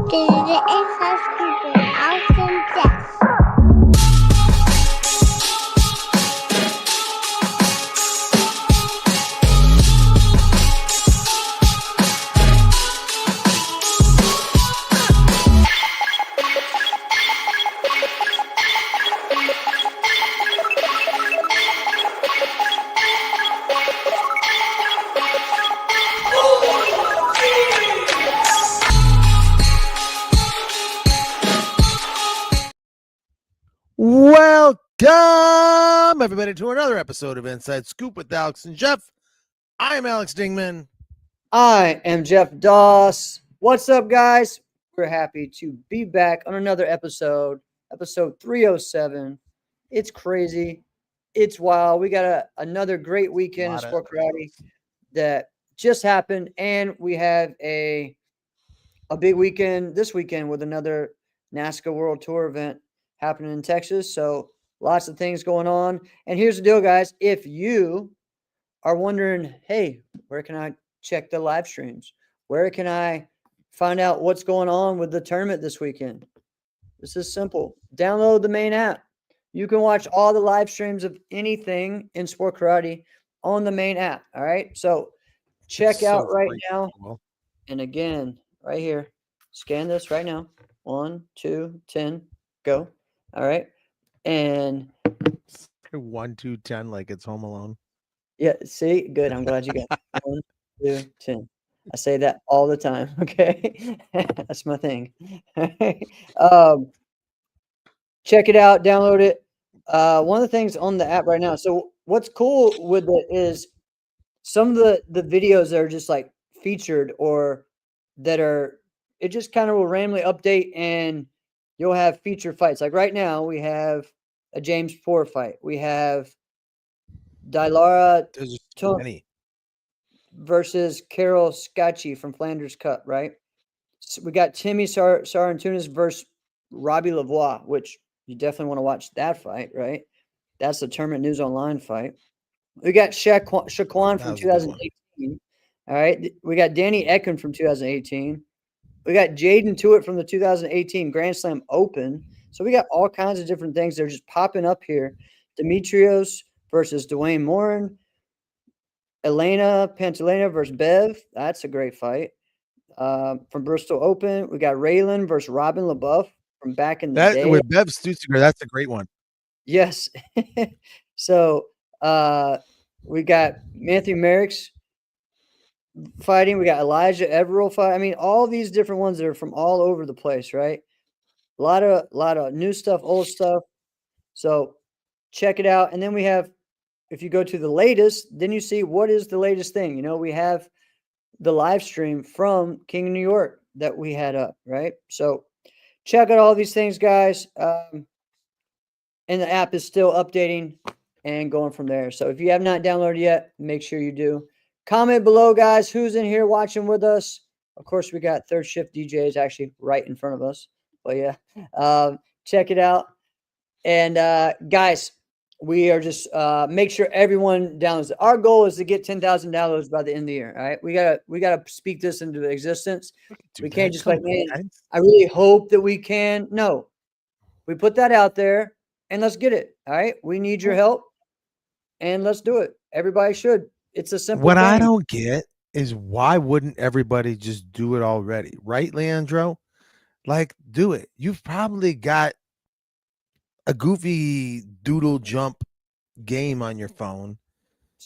Data is a stupid awesome death. Welcome, everybody, to another episode of Inside Scoop with Alex and Jeff. I'm Alex Dingman. I am Jeff Doss. What's up, guys? We're happy to be back on another episode 307. It's crazy. It's wild. We got another great weekend in sport karate that just happened, and we have a big weekend this weekend with another NASCAR World Tour event happening in Texas. So lots of things going on. And here's the deal, guys. If you are wondering, hey, where can I check the live streams? Where can I find out what's going on with the tournament this weekend? This is simple. Download the main app. You can watch all the live streams of anything in sport karate on the main app. All right. So check out right now. And again, right here, scan this right now. 1, 2, 10, go. All right. And 1, 2, 10, like it's Home Alone. Yeah, see, good. I'm glad you got 1, 2, 10. I say that all the time. Okay, that's my thing. Check it out, download it. One of the things on the app right now. So what's cool with it is some of the videos that are just like featured or that are it just kind of will randomly update and you'll have feature fights. Like right now, we have a James Poor fight. We have Dilara versus Carol Scacchi from Flanders Cup, right? So we got Timmy Sarantunas versus Robbie Lavoie, which you definitely want to watch that fight, right? That's the Tournament News Online fight. We got Shaquan from 2018. All right. We got Danny Ekin from 2018. We got Jaden Tuitt from the 2018 Grand Slam Open. So we got all kinds of different things. They're just popping up here. Demetrios versus Dwayne Morin. Elena Pantalena versus Bev. That's a great fight. From Bristol Open, we got Raylan versus Robin LaBeouf from back in the day. With Bev Stutzinger, that's a great one. Yes. So we got Matthew Merricks fighting. We got Elijah Everill fight. I mean, all these different ones that are from all over the place, right? A lot of new stuff, old stuff. So check it out. And then we have, if you go to the latest, then you see what is the latest thing. You know, we have the live stream from King of New York that we had up, right? So check out all these things, guys. And the app is still updating and going from there. So if you have not downloaded yet, make sure you do. Comment below, guys, who's in here watching with us. Of course, we got Third Shift DJs actually right in front of us. But yeah, check it out. And guys, we are just make sure everyone downloads it. Our goal is to get 10,000 downloads by the end of the year. All right, we gotta speak this into existence. We can't just like, man, I really hope that we can. No, we put that out there and let's get it. All right, we need your help, and let's do it. Everybody should. It's a simple. What I don't get is why wouldn't everybody just do it already, right, Leandro? Like, do it. You've probably got a goofy doodle jump game on your phone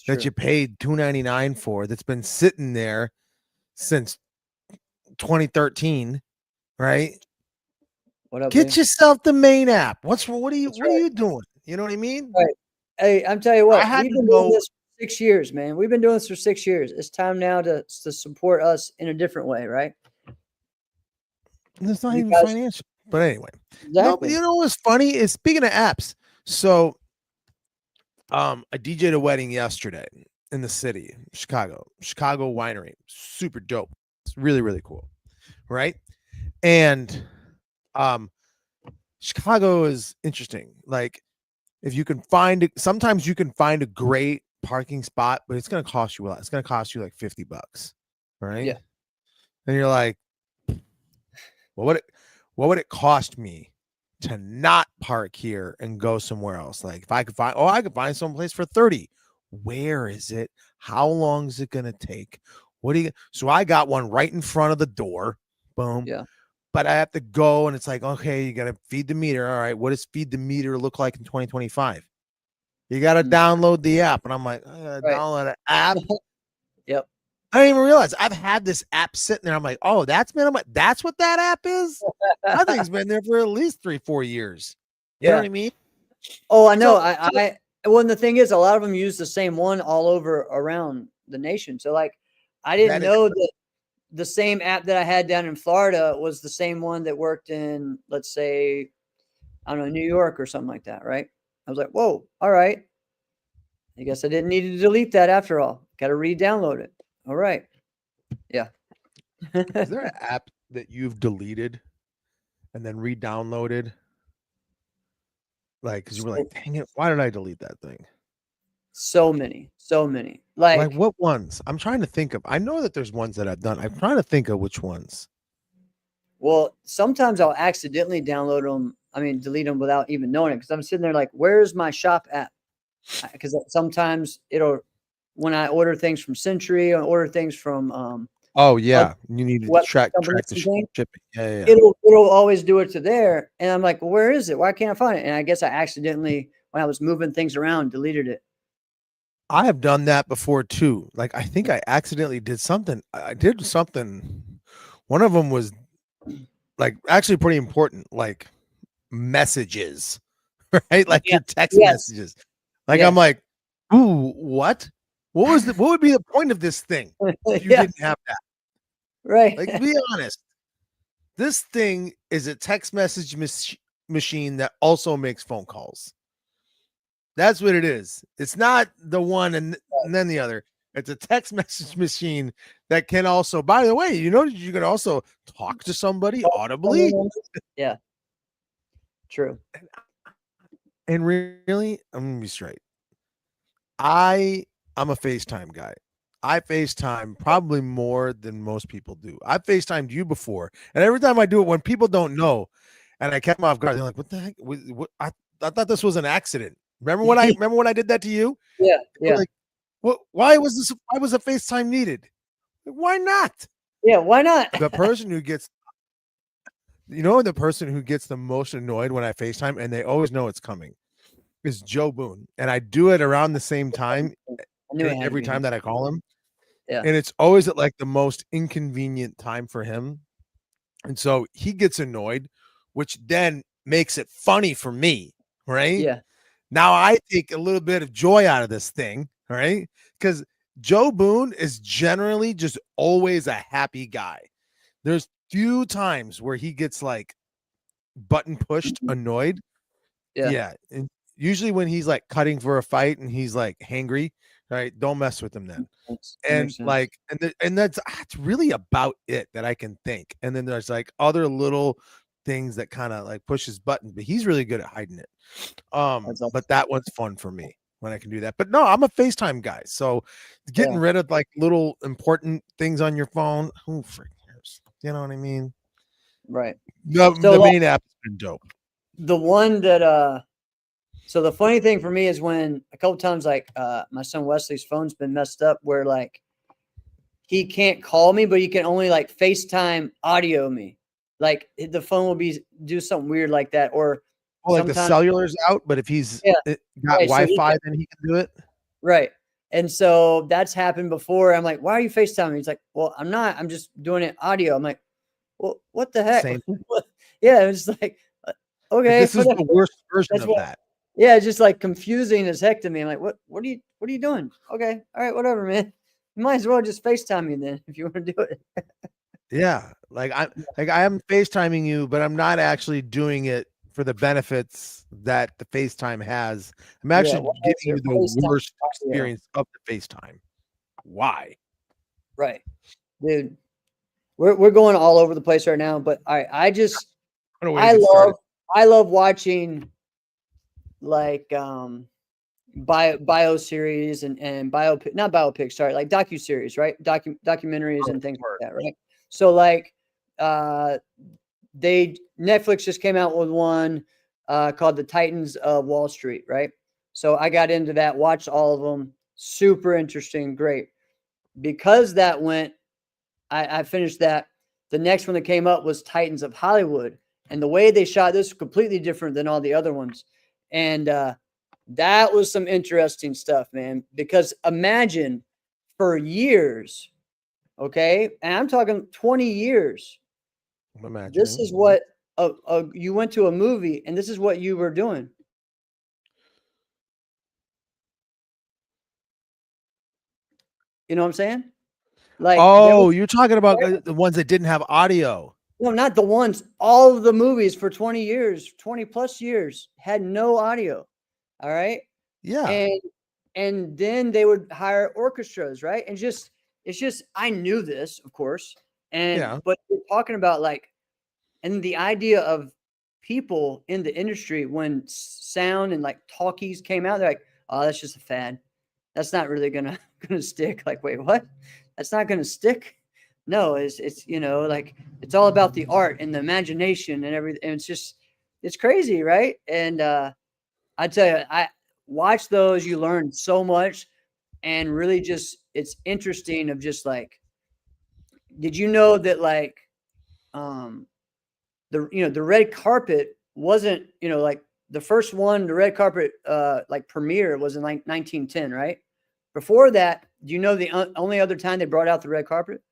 that you paid $2.99 for that's been sitting there since 2013, right? What up, Get yourself the main app. What are you doing? You know what I mean? Right. Hey, I'm telling you what, we've been doing this for 6 years, man. We've been doing this for 6 years. It's time now to support us in a different way, right? It's not even financial. But anyway, exactly. No, you know what's funny is, speaking of apps, so I DJ'd a wedding yesterday in the city, Chicago winery, super dope. It's really, really cool, right? And Chicago is interesting. Like, if you can find it, sometimes you can find a great parking spot, but it's going to cost you a lot. It's going to cost you like $50, right? Yeah. And you're like, what would it cost me to not park here and go somewhere else? Like if I could find someplace for 30. Where is it? How long is it gonna take? So I got one right in front of the door. Boom. Yeah. But I have to go and it's like, okay, you gotta feed the meter. All right, what does feed the meter look like in 2025? You gotta download the app. And I'm like, download an app. Yep. I didn't even realize I've had this app sitting there. I'm like, oh, that's what that app is. That thing's been there for at least 3-4 years. You know what I mean? Oh, I know. So, Well, and the thing is, a lot of them use the same one all over around the nation. So, like, I didn't know that the same app that I had down in Florida was the same one that worked in, let's say, I don't know, New York or something like that, right? I was like, whoa, all right. I guess I didn't need to delete that after all. Got to re-download it. All right. Yeah. is there an app that you've deleted and then re-downloaded? Like, because you were like, dang it, why did I delete that thing? So many. Like what ones? I'm trying to think of. I know that there's ones that I've done. I'm trying to think of which ones. Well, sometimes I'll accidentally delete them without even knowing it, because I'm sitting there like, where's my shop app? Because sometimes when I order things from Century or order things from oh yeah, you need to track the shipping. Yeah. It'll always do it to there, and I'm like, well, where is it? Why can't I find it? And I guess I accidentally, when I was moving things around, deleted it. I have done that before too. Like I think I accidentally did something. I did something. One of them was like actually pretty important, like messages, right? Like your text messages. Like I'm like, ooh, what? What would be the point of this thing if you didn't have that? Right. Like, be honest. This thing is a text message machine that also makes phone calls. That's what it is. It's not the one and then the other. It's a text message machine that can also, by the way, you can also talk to somebody audibly. Yeah. True. And really, I'm going to be straight. I'm a FaceTime guy. I FaceTime probably more than most people do. I've FaceTimed you before. And every time I do it, when people don't know and I catch them off guard, they're like, what the heck? I thought this was an accident. Remember when I did that to you? Yeah. Yeah. Like, why was a FaceTime needed? Why not? Yeah. Why not? The person who gets the most annoyed when I FaceTime, and they always know it's coming, is Joe Boone. And I do it around the same time every time that I call him. Yeah. And it's always at like the most inconvenient time for him. And so he gets annoyed, which then makes it funny for me, right? Yeah. Now I take a little bit of joy out of this thing, right? Because Joe Boone is generally just always a happy guy. There's few times where he gets like button pushed, annoyed. Yeah. And usually when he's like cutting for a fight and he's like hangry, right? Don't mess with him then. And like, and that's really about it that I can think. And then there's like other little things that kind of like push his button, but he's really good at hiding it. But that one's fun for me when I can do that. But no, I'm a FaceTime guy. So getting rid of like little important things on your phone, who freaking cares? You know what I mean? Right. The main app has been dope. The one that so the funny thing for me is when a couple times like my son Wesley's phone's been messed up where like he can't call me, but he can only like FaceTime audio me. Like the phone will do something weird like that, or like the cellular's out, but if he's got Wi-Fi, then he can do it. Right. And so that's happened before. I'm like, why are you FaceTiming? He's like, well, I'm not. I'm just doing it audio. I'm like, well, what the heck? Yeah, it's like, okay. This is the worst version of that. Yeah, it's just like confusing as heck to me. I'm like, what are you doing? Okay, all right, whatever, man. You might as well just FaceTime me then if you want to do it. Yeah, like I am FaceTiming you, but I'm not actually doing it for the benefits that the FaceTime has. I'm actually giving you the worst experience of the FaceTime. Why? Right, dude. We're going all over the place right now, but I love watching like bio series and not biopics, sorry, like docuseries, right? Documentaries and things like that, right? So like Netflix just came out with one called The Titans of Wall Street, right? So I got into that, watched all of them. Super interesting, great. Because that went, I finished that. The next one that came up was Titans of Hollywood. And the way they shot this was completely different than all the other ones. And that was some interesting stuff, man. Because imagine for years, okay, and I'm talking 20 years, I'm imagining. this is what you went to a movie and this is what you were doing. You know what I'm saying? Like, oh, you're talking about the ones that didn't have audio. No, not the ones. All of the movies for 20 years, 20 plus years had no audio. All right. Yeah. And then they would hire orchestras, right? And it's just I knew this, of course. And but we're talking about like, and the idea of people in the industry when sound and like talkies came out, they're like, oh, that's just a fad. That's not really gonna stick. Like, wait, what? That's not gonna stick. No, it's you know, like it's all about the art and the imagination and everything. And it's crazy, right? And I tell you, I watch those, you learn so much, and really just it's interesting of just like, did you know that like the red carpet wasn't, like the first one, the red carpet like premiere was in like 1910, right? Before that, do you know the only other time they brought out the red carpet?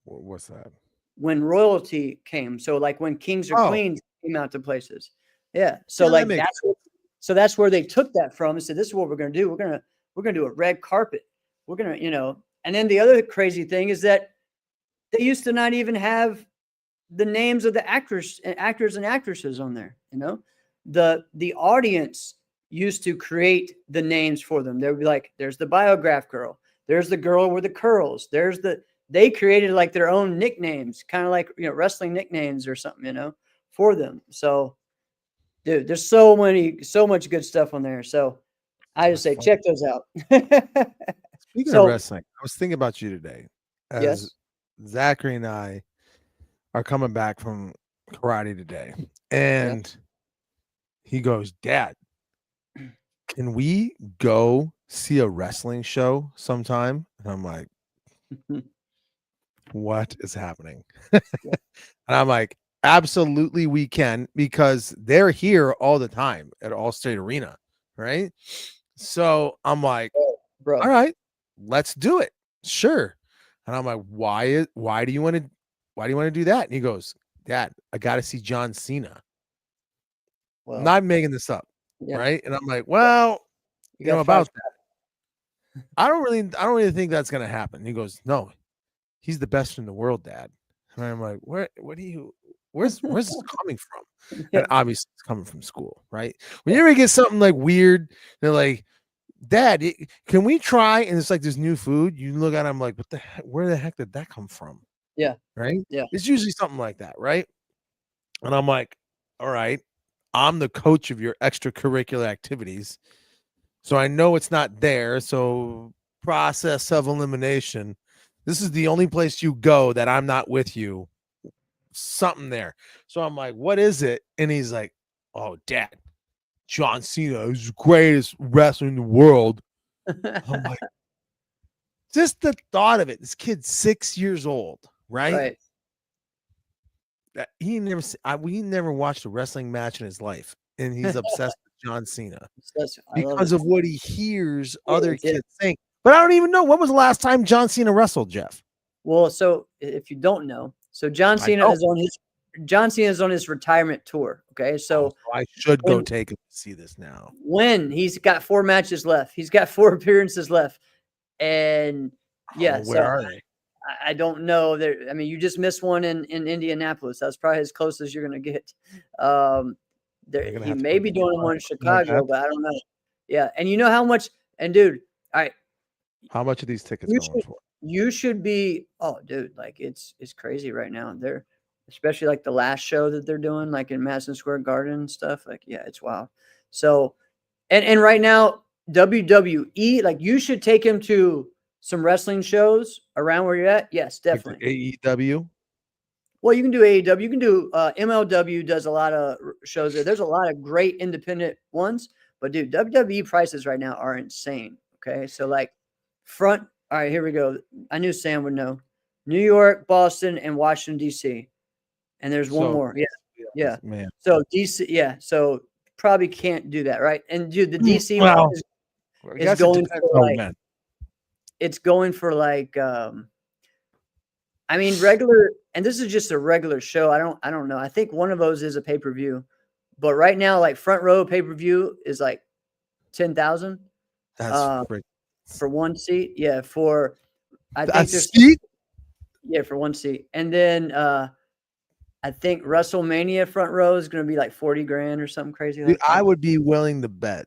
What's that? When royalty came. So like when kings or queens came out to places. Yeah. So like that's where they took that from and said, this is what we're going to do. We're going to do a red carpet. We're going to, and then the other crazy thing is that they used to not even have the names of the actors and actresses on there. The audience used to create the names for them. They would be like, there's the Biograph girl. There's the girl with the curls. They created like their own nicknames, kind of like, wrestling nicknames or something, for them. So dude, there's so much good stuff on there. So I just say, check those out. Speaking of wrestling, I was thinking about you today as Zachary and I are coming back from karate today. And he goes, Dad, can we go see a wrestling show sometime? And I'm like, what is happening? And I'm like, absolutely we can, because they're here all the time at Allstate Arena, right? So I'm like, all right, let's do it. Sure. And I'm like, why do you want to do that? And he goes, Dad, I got to see John Cena. Well, I'm not making this up. Right. And I'm like, well, about that. I don't really think that's going to happen. And he goes, no, he's the best in the world, Dad. And I'm like, where's this coming from? And obviously it's coming from school, right? When you ever get something like weird, they're like, Dad, can we try? And it's like this new food. You look at them like, what the heck? Where the heck did that come from? Yeah. Right. Yeah. It's usually something like that. Right. And I'm like, all right, I'm the coach of your extracurricular activities. So I know it's not there. So process of elimination. This is the only place you go that I'm not with you. Something there. So I'm like, what is it? And he's like, oh, Dad, John Cena is the greatest wrestler in the world. I'm like, just the thought of it. This kid's 6 years old, right? He never watched a wrestling match in his life, and he's obsessed with John Cena because of what he hears other kids saying. But I don't even know, when was the last time John Cena wrestled, Jeff? Well, so if you don't know, so John Cena is on his retirement tour. Okay, so I should go take him to see this now. When he's got 4 matches left, he's got 4 appearances left, and where are they? I don't know. I mean, you just missed one in Indianapolis. That's probably as close as you're going to get. He may be doing one in Chicago, but I don't know. Yeah, and you know how much? And dude, all right. How much are these tickets going for? You should be. Oh, dude, like it's crazy right now. They're especially like the last show that they're doing, like in Madison Square Garden and stuff. Like, yeah, it's wild. So, and right now WWE, like you should take him to some wrestling shows around where you're at. Yes, definitely. Like AEW. Well, you can do AEW. You can do MLW does a lot of shows there. There's a lot of great independent ones, but dude, WWE prices right now are insane. Okay, so like front. All right, here we go. I knew Sam would know. New York, Boston, and Washington D.C. And there's one So, more. Yeah. man. So DC, yeah. So probably can't do that, right? And dude, the DC Well, one I is guess it going depends for on like when. it's going for like I mean regular, and this is just a regular show. I don't know. I think one of those is a pay-per-view. But right now, like front row pay-per-view is like 10,000 That's freaking for one seat. Yeah, for I think that's there's steep. yeah, for one seat. And then I think WrestleMania front row is going to be like 40 grand or something crazy Dude, like I that. would be willing to bet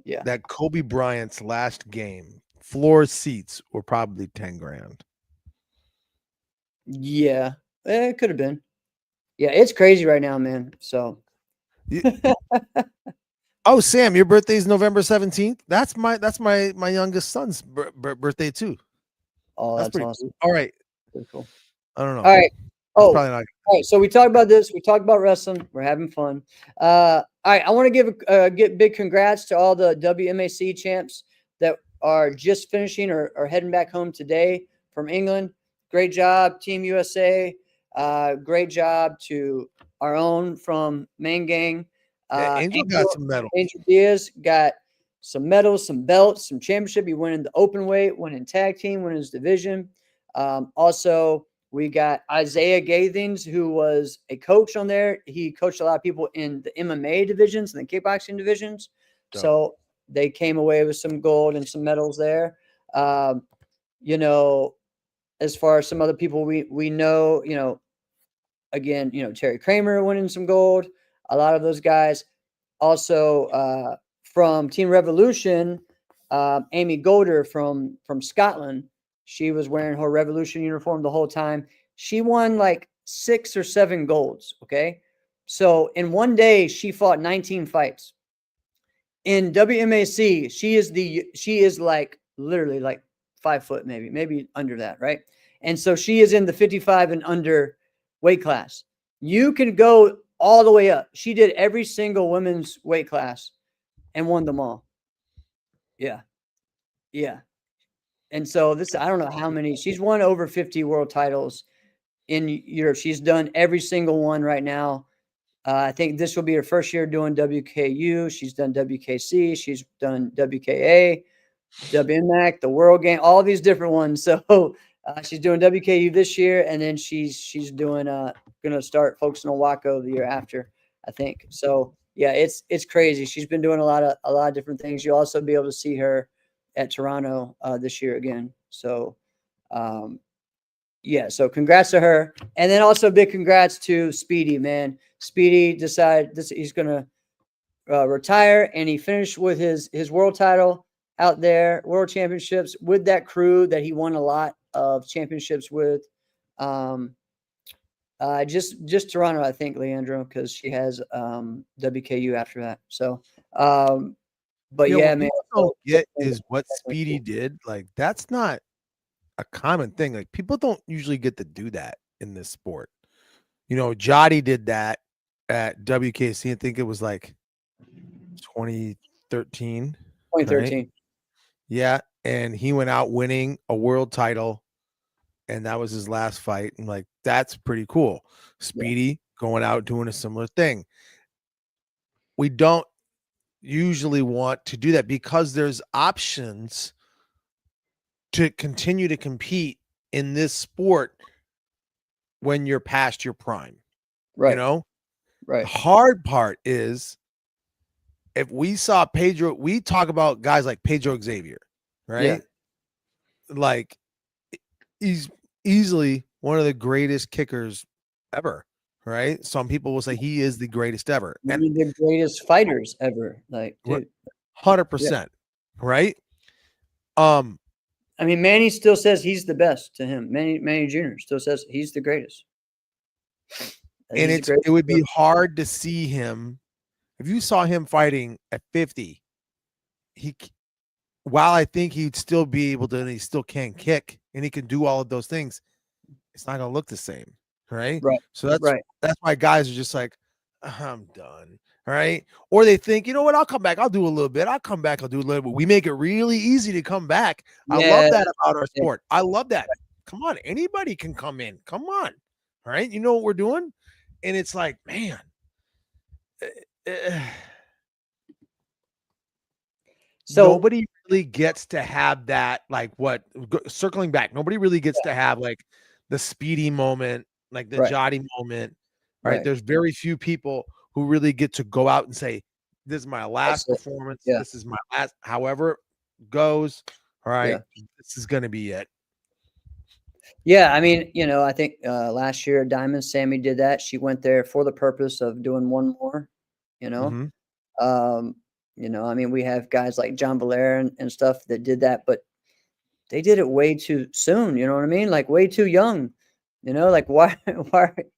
Yeah. that Kobe Bryant's last game floor seats were probably 10 grand. Yeah. It could have been. Yeah, it's crazy right now, man. So Oh, Sam, your birthday is November 17th. That's my youngest son's birthday too. oh, That's that's pretty awesome. cool. All right. Pretty cool. I don't know. All right. That's Oh, probably not. all right. So we talked about this. We talked about wrestling. We're having fun. All right. I want to give big congrats to all the WMAC champs that are just finishing or heading back home today from England. Great job, Team USA. Great job to our own from Main Gang. Yeah, Angel got some medals. Angel Diaz got some medals, some belts, some championship. He went in the open weight, went in tag team, went in his division. Also, we got Isaiah Gathings, who was a coach on there. He coached a lot of people in the MMA divisions and the kickboxing divisions. Dope. So they came away with some gold and some medals there. You know, as far as some other people we know, you know, again, you know, Terry Kramer winning some gold. A lot of those guys. Also, from Team Revolution, Amy Golder from Scotland. She was wearing her Revolution uniform the whole time. She won like 6 or 7 golds. Okay. So in one day, she fought 19 fights. In WMAC, she is like literally like 5 foot, maybe under that, right? And so she is in the 55 and under weight class. You can go all the way up. She did every single women's weight class and won them all. Yeah. Yeah. And so this, I don't know how many, she's won over 50 world titles in Europe. She's done every single one right now. I think this will be her first year doing WKU. She's done WKC. She's done WKA, WMAC, the World Game, all these different ones. So she's doing WKU this year, and then she's doing going to start focusing on WACO the year after, I think. So yeah, it's crazy. She's been doing a lot of different things. You'll also be able to see her at Toronto this year again. So yeah, so congrats to her. And then also big congrats to Speedy, man. Speedy decided he's going to retire, and he finished with his world title out there, world championships with that crew that he won a lot of championships with. Just Toronto, I think, Leandro, because she has WKU after that. So, but yeah, man. Don't get is what Speedy did. Like that's not a common thing. Like people don't usually get to do that in this sport. You know, Jotty did that at WKC. I think it was like 2013. 2013. Right? Yeah, and he went out winning a world title, and that was his last fight. And like that's pretty cool. Speedy going out doing a similar thing. We don't usually want to do that because there's options to continue to compete in this sport when you're past your prime. Right. You know, right. The hard part is if we saw Pedro, we talk about guys like Pedro Xavier, right? Yeah. Like he's easily one of the greatest kickers ever, right? Some people will say he is the greatest ever. I mean, the greatest fighters ever. Like, dude. 100%. Right? I mean, Manny still says he's the best to him. Manny Jr. still says he's the greatest. And it would be hard to see him if you saw him fighting at 50. While I think he'd still be able to, and he still can kick, and he can do all of those things, it's not going to look the same, right? Right. So that's Right. why guys are just like, I'm done. All right. Or they think, you know what, I'll come back. I'll do a little bit. I'll come back. I'll do a little bit. We make it really easy to come back. I love Yeah. that about our Yeah. sport. I love that. Come on. Anybody can come in. Come on. All right. You know what we're doing? And it's like, man. So Nobody really gets to have that, like circling back, nobody really gets to have like the Speedy moment, like the right. Jotty moment, right? Right. There's very few people who really get to go out and say, this is my last That's it. performance. Yeah. This is my last, however it goes. All right. Yeah. This is going to be it. Yeah, I mean, I think last year Diamond Sammy did that. She went there for the purpose of doing one more, you know. Mhm. I mean, we have guys like John Belair and stuff that did that, but they did it way too soon, you know what I mean? Like way too young. Like why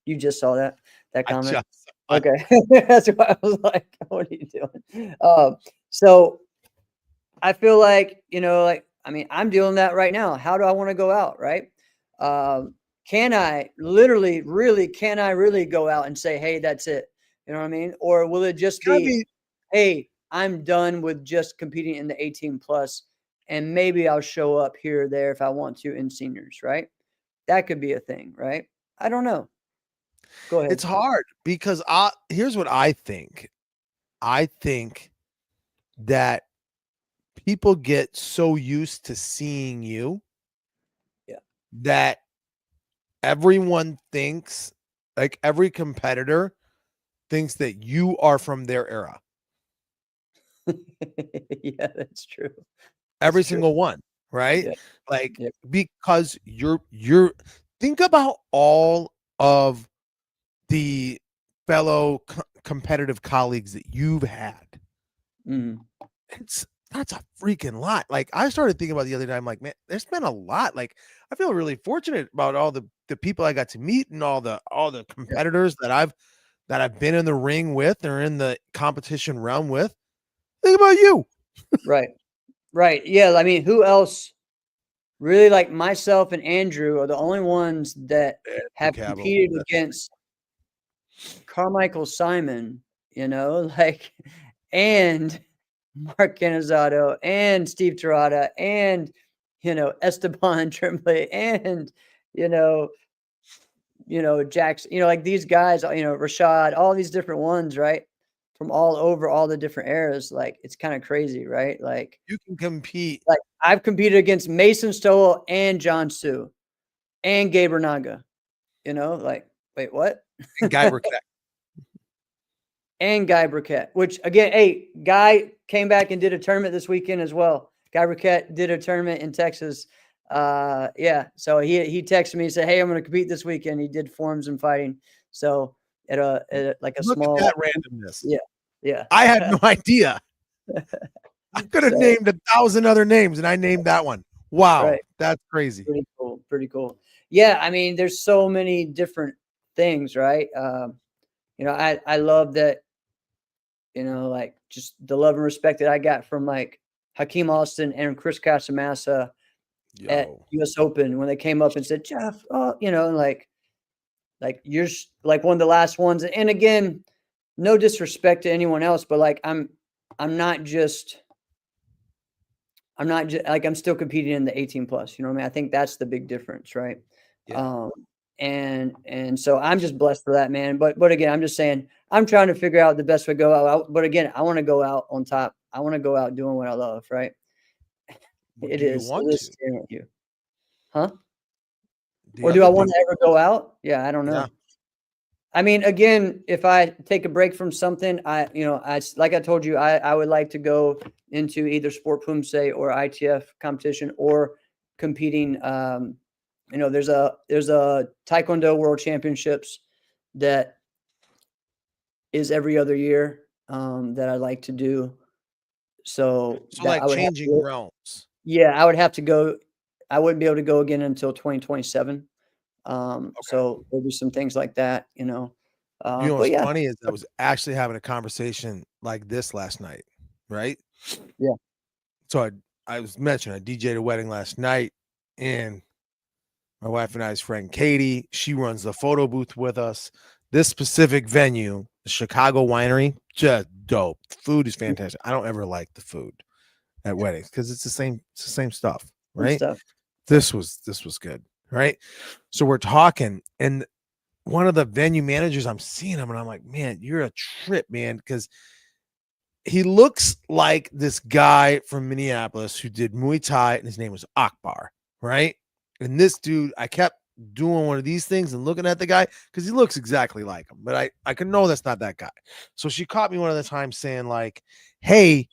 you just saw that I comment? just, Okay. That's why I was like, what are you doing? So I feel like, I mean, I'm doing that right now. How do I want to go out, right? Can I really go out and say, hey, that's it? You know what I mean? Or will it just gotta be, be, hey, I'm done with just competing in the 18 plus, and maybe I'll show up here or there if I want to in seniors, right? That could be a thing, right? I don't know. Go ahead. it's hard because here's what I think. I think that people get so used to seeing you Yeah. that everyone thinks, like every competitor thinks that you are from their era. Yeah, that's true. Every That's true. single one, right? Yeah. Like Yeah. because you're think about all of the fellow competitive colleagues that you've had. Mhm. That's a freaking lot. Like I started thinking about the other day, I'm like, man, there's been a lot. Like I feel really fortunate about all the people I got to meet and all the Yeah. competitors that I've been in the ring with or in the competition realm with. Think about you. Right. Right. Yeah. I mean, who else really, like myself and Andrew are the only ones that have Cavill. competed against Carmichael Simon, like, and Mark Canizzato and Steve Tirada and, Esteban Tremblay and, you know, Jackson, like these guys, Rashad, all these different ones, right? From all over all the different eras. Like, it's kind of crazy, right? Like You can compete. I've competed against Mason Stowell and John Sue and Gabe Naga, like, wait, what? And Guy Burkett. And Guy Burkett, which again, hey, Guy came back and did a tournament this weekend as well. Guy Burkett did a tournament in Texas. Yeah. So he texted me and said, hey, I'm going to compete this weekend. He did forms and fighting. So at like a Look small, at that randomness. yeah. Yeah. I had no idea. I could have So, named 1,000 other names and I named that one. Wow. right. That's crazy. Pretty cool. Pretty cool. Yeah. I mean, there's so many different things, right? I love that, like just the love and respect that I got from like Hakeem Austin and Chris Casamassa at Yo. US Open when they came up and said, Jeff, oh, like you're like one of the last ones. And again, no disrespect to anyone else, but like I'm like I'm still competing in the 18 plus. You know what I mean? I think that's the big difference, right? Yeah. And so I'm just blessed for that, man. But again, I'm just saying I'm trying to figure out the best way to go out. But again, I want to go out on top. I want to go out doing what I love, right? What It do you is want to? staring at you. Huh? The Or do other I want thing- to ever go out? Yeah, I don't know. Yeah. I mean, again, if I take a break from something, I like I told you, I would like to go into either Sport Pumse or ITF competition or competing. There's a Taekwondo World Championships that is every other year that I like to do. So So that like I would have changing to, realms. yeah, I would have to go. I wouldn't be able to go again until 2027. So there'll be some things like that, You know but what's yeah, funny is I was actually having a conversation like this last night, right? Yeah. So I was mentioning I DJ'd a wedding last night, and My wife and I's friend Katie, she runs the photo booth with us. This specific venue, the Chicago Winery, just dope. Food is fantastic. I don't ever like the food at weddings because it's the same stuff, and right? stuff. This was good, right? So we're talking, and one of the venue managers, I'm seeing him, and I'm like, man, you're a trip, man, because he looks like this guy from Minneapolis who did Muay Thai, and his name was Akbar, right? And this dude, I kept doing one of these things and looking at the guy because he looks exactly like him, but I can know that's not that guy. So she caught me one of the times saying like, hey,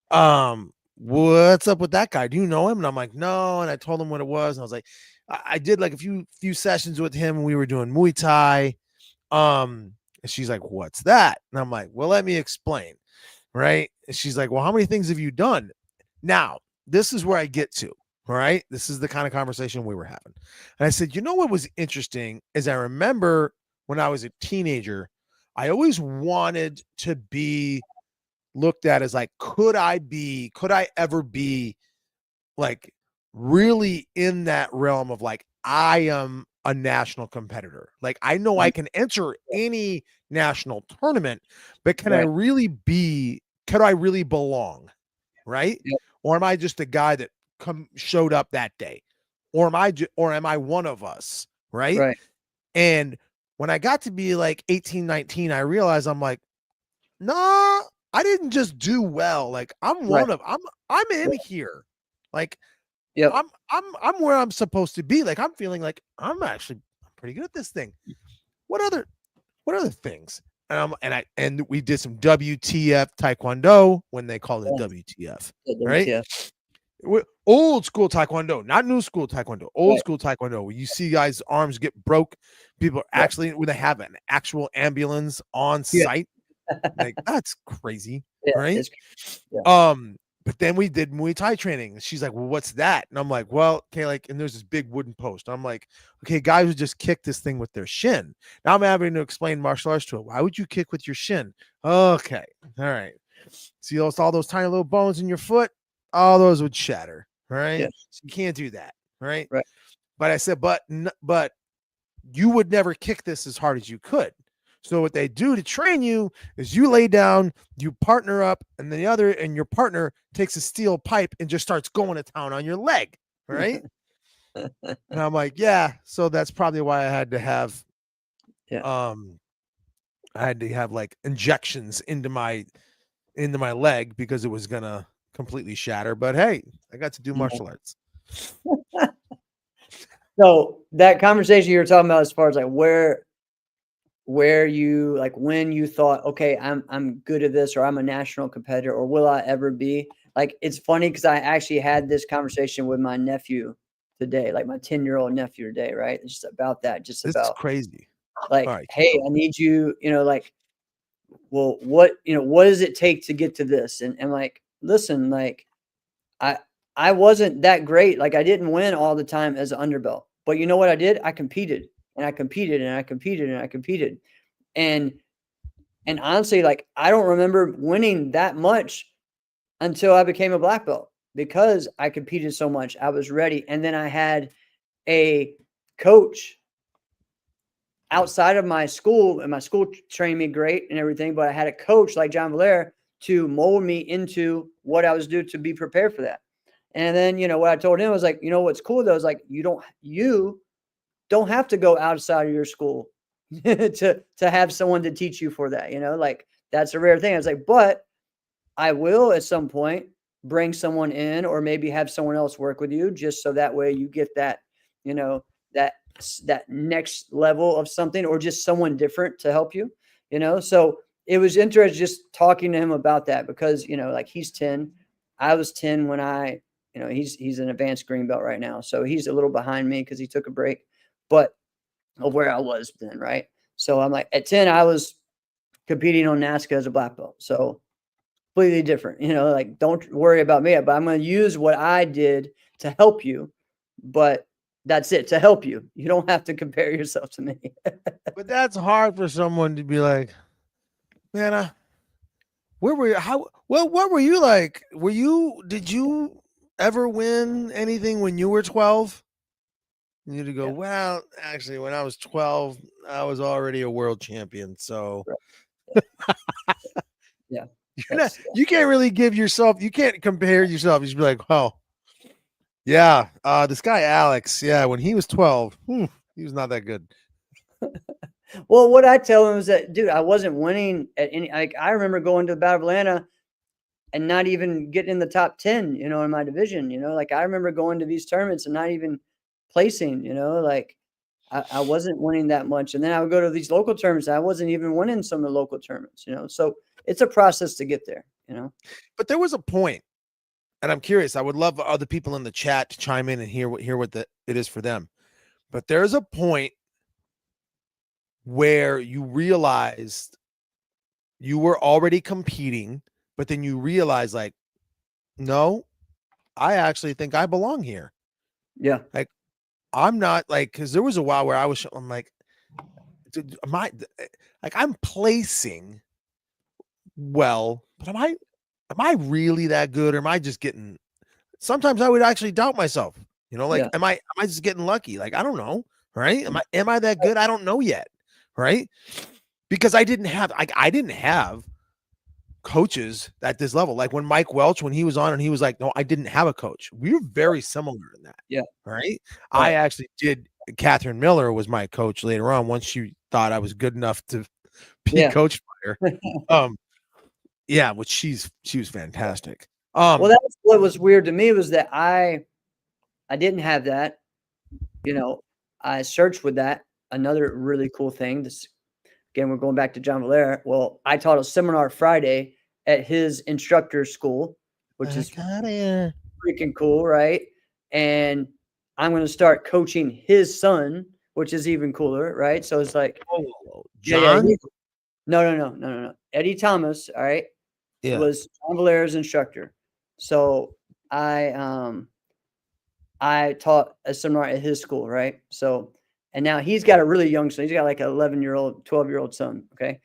what's up with that guy? Do you know him? And I'm like, no. And I told him what it was. And I was like, I did like a few sessions with him. And we were doing Muay Thai. And she's like, what's that? And I'm like, well, let me explain. Right. And she's like, well, how many things have you done? Now, this is where I get to. All right. This is the kind of conversation we were having. And I said, you know what was interesting is I remember when I was a teenager, I always wanted to be looked at as like, could I ever be like really in that realm of like, I am a national competitor. Like, I know I can enter any national tournament, but could I really belong? Right. Yep. Or am I just a guy that showed up that day? Or am I one of us? Right. And when I got to be like 18, 19, I realized I'm like, nah, I didn't just do well. Like I'm in here. Like I'm where I'm supposed to be. Like I'm feeling like I'm pretty good at this thing. What other things? And we did some WTF Taekwondo when they called it WTF, right? Old school Taekwondo, not new school Taekwondo, old school Taekwondo, where you see guys' arms get broke. People are actually, when they have an actual ambulance on site. Like, that's crazy, right? But then we did Muay Thai training. She's like, well, what's that? And I'm like, well, okay, like, and there's this big wooden post. I'm like, okay, guys would just kick this thing with their shin. Now I'm having to explain martial arts to her. Why would you kick with your shin? Okay. All right. See all those tiny little bones in your foot? All those would shatter. Right. Yes. So you can't do that. Right. But I said, but you would never kick this as hard as you could. So what they do to train you is you lay down, you partner up, and your partner takes a steel pipe and just starts going to town on your leg, right? And I'm like, yeah. So that's probably why I had to have, like injections into my leg because it was gonna completely shatter. But hey, I got to do martial arts. So that conversation you were talking about, as far as like where you, like, when you thought, okay, I'm good at this, or I'm a national competitor, or will I ever be? Like, it's funny because I actually had this conversation with my nephew today, like my 10-year-old nephew today, right? It's just about that, This is crazy. Like, hey, I need you, like, well, what does it take to get to this? And like, listen, like, I wasn't that great. Like, I didn't win all the time as an underbelt, but you know what I did? I competed. And I competed and I competed and I competed. And honestly, like, I don't remember winning that much until I became a black belt because I competed so much. I was ready. And then I had a coach outside of my school, and my school trained me great and everything, but I had a coach like John Valera to mold me into what I was doing to be prepared for that. And then, what I told him was like, what's cool though is like, you don't have to go outside of your school to have someone to teach you for that, like, that's a rare thing. I was like, but I will at some point bring someone in, or maybe have someone else work with you, just so that way you get that, that next level of something, or just someone different to help you, So it was interesting just talking to him about that because, like, he's 10, I was 10 when he's an advanced green belt right now. So he's a little behind me because he took a break, but of where I was then, right? So I'm like, at 10, I was competing on NASCA as a black belt. So completely different, like, don't worry about me, but I'm going to use what I did to help you. But that's it, to help you. You don't have to compare yourself to me. But that's hard for someone to be like, man, where were you? What were you like? Did you ever win anything when you were 12? And you'd go, Yeah. well, actually, when I was 12, I was already a world champion. So Yeah. you can't really give yourself, you can't compare yourself. You should be like, oh, yeah, this guy Alex, yeah, when he was 12, he was not that good. Well, what I tell him is that, dude, I wasn't winning at any. Like, I remember going to the Battle of Atlanta and not even getting in the top 10, in my division. Like, I remember going to these tournaments and not even placing. Like, I wasn't winning that much. And then I would go to these local tournaments. I wasn't even winning some of the local tournaments. So it's a process to get there. But there was a point, and I'm curious. I would love other people in the chat to chime in and hear what it is for them. But there's a point where you realized you were already competing, but then you realize, like, no, I actually think I belong here. Yeah. Like, I'm not, like, because there was a while where I'm like, I'm placing well, but am I really that good, or am I just getting? Sometimes I would actually doubt myself. Like, Yeah. am I just getting lucky? Like, I don't know, right? Am I that good? I don't know yet, right? Because I didn't have coaches at this level. Like when Mike Welch, when he was on, and he was like, no, I didn't have a coach. We were very similar in that. Yeah. Right. I actually did. Catherine Miller was my coach later on, once she thought I was good enough to be coached by her. Yeah, which she was fantastic. Well, that's what was weird to me, was that I didn't have that. I searched with that. Another really cool thing. Again, we're going back to John Valera. Well, I taught a seminar Friday at his instructor school, which is freaking cool, right? And I'm going to start coaching his son, which is even cooler, right? So it's like, John? No. Eddie Thomas, all right, was John Valera's instructor. So I taught a seminar at his school, right? So, and now he's got a really young son. He's got like an 11-year-old, 12-year-old son. Okay.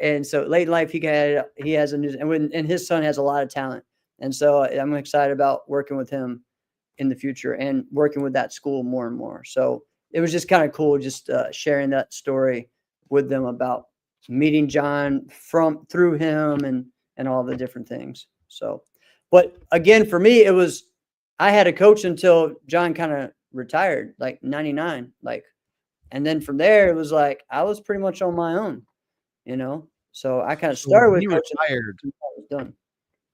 and so late in life, he has and his son has a lot of talent. And so I'm excited about working with him in the future and working with that school more and more. So it was just kind of cool, just sharing that story with them about meeting John through him and all the different things. So, but again, for me, I had a coach until John kind of retired, like 99, and then from there it was like I was pretty much on my own, So I kind of started with coaching. Retired. Done.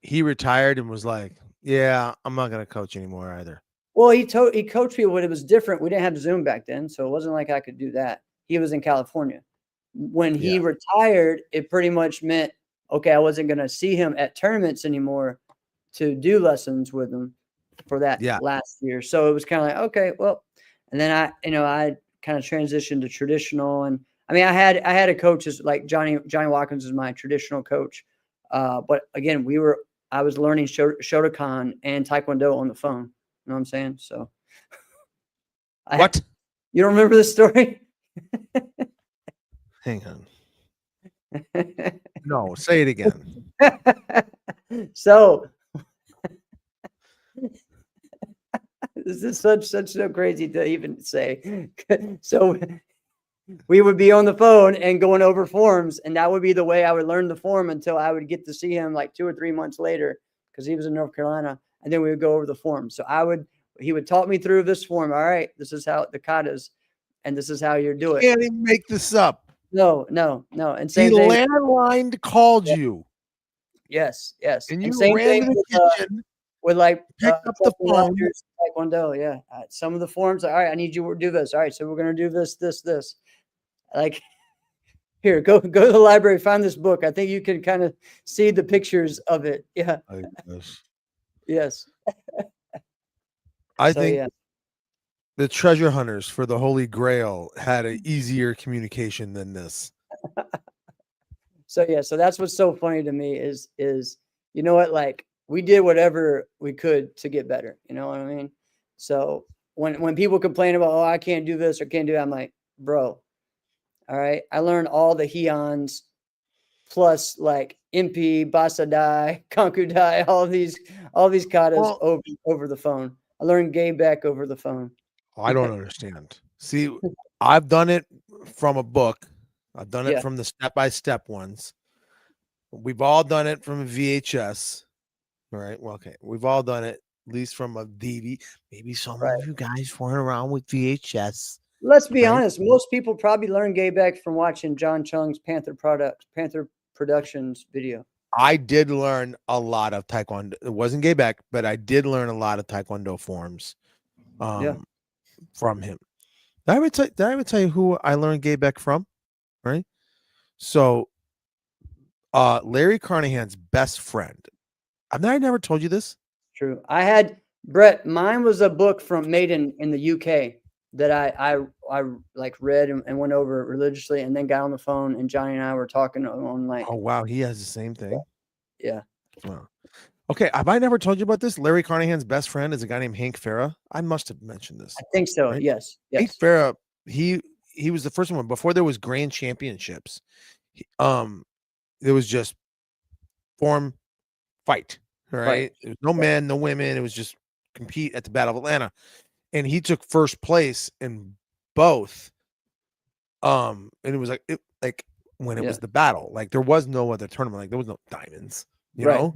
He retired and was like, "Yeah, I'm not going to coach anymore either." Well, he coached me, but it was different. We didn't have Zoom back then, so it wasn't like I could do that. He was in California. When he retired, it pretty much meant, okay, I wasn't going to see him at tournaments anymore to do lessons with him for that last year. So it was kind of like, okay, well, and then I kind of transitioned to traditional. And I mean, I had a coach like Johnny Watkins is my traditional coach. But again, I was learning Shotokan and Taekwondo on the phone. You know what I'm saying? So what? You don't remember this story? Hang on. No, say it again. So this is such so crazy to even say. So we would be on the phone and going over forms, and that would be the way I would learn the form until I would get to see him like 2 or 3 months later, because he was in North Carolina, and then we would go over the form. So he would talk me through this form. All right, this is how the katas, and this is how you do it. You can't even make this up. No. And same he thing. landlined called you. Yes. And you same ran thing to the kitchen. With like pick up the phone. Taekwondo, yeah. Some of the forms, all right, I need you to do this. All right, so we're gonna do this. Like, here, go to the library, find this book. I think you can kind of see the pictures of it. Yeah. Yes. I think the treasure hunters for the Holy Grail had an easier communication than this. So that's what's so funny to me is you know what, like, we did whatever we could to get better. You know what I mean? So when people complain about, oh, I can't do this or can't do that, I'm like, bro, all right, I learned all the Heons plus like MP, Basa Dai, Konku Dai, all these katas over the phone. I learned Game Back over the phone. I don't understand. See, I've done it from a book. I've done it Yeah. from the step-by-step ones. We've all done it from a VHS. All right. Well, okay. We've all done it, at least from a DVD. Maybe some Right. of you guys weren't around with VHS. Let's be Right. honest. Most people probably learn Gaybeck from watching John Chung's Panther Productions video. I did learn a lot of Taekwondo. It wasn't Gaybeck, but I did learn a lot of Taekwondo forms Yeah. from him. Did I ever tell you who I learned Gaybeck from? Right. So Larry Carnahan's best friend. I never told you this. True. I had Brett. Mine was a book from made in the UK that I like read and went over religiously, and then got on the phone, and Johnny and I were talking on like. Oh wow, he has the same thing. Yeah. Wow. Okay, have I never told you about this? Larry Carnahan's best friend is a guy named Hank Farah. I must have mentioned this. I think so. Right? Yes. Hank Yes. Farah, he was the first one before there was grand championships. There was just form fight, right? Right. There was no men, no women. It was just compete at the Battle of Atlanta, and he took first place in both. And it was like when it was the battle, like there was no other tournament, like there was no diamonds, you know.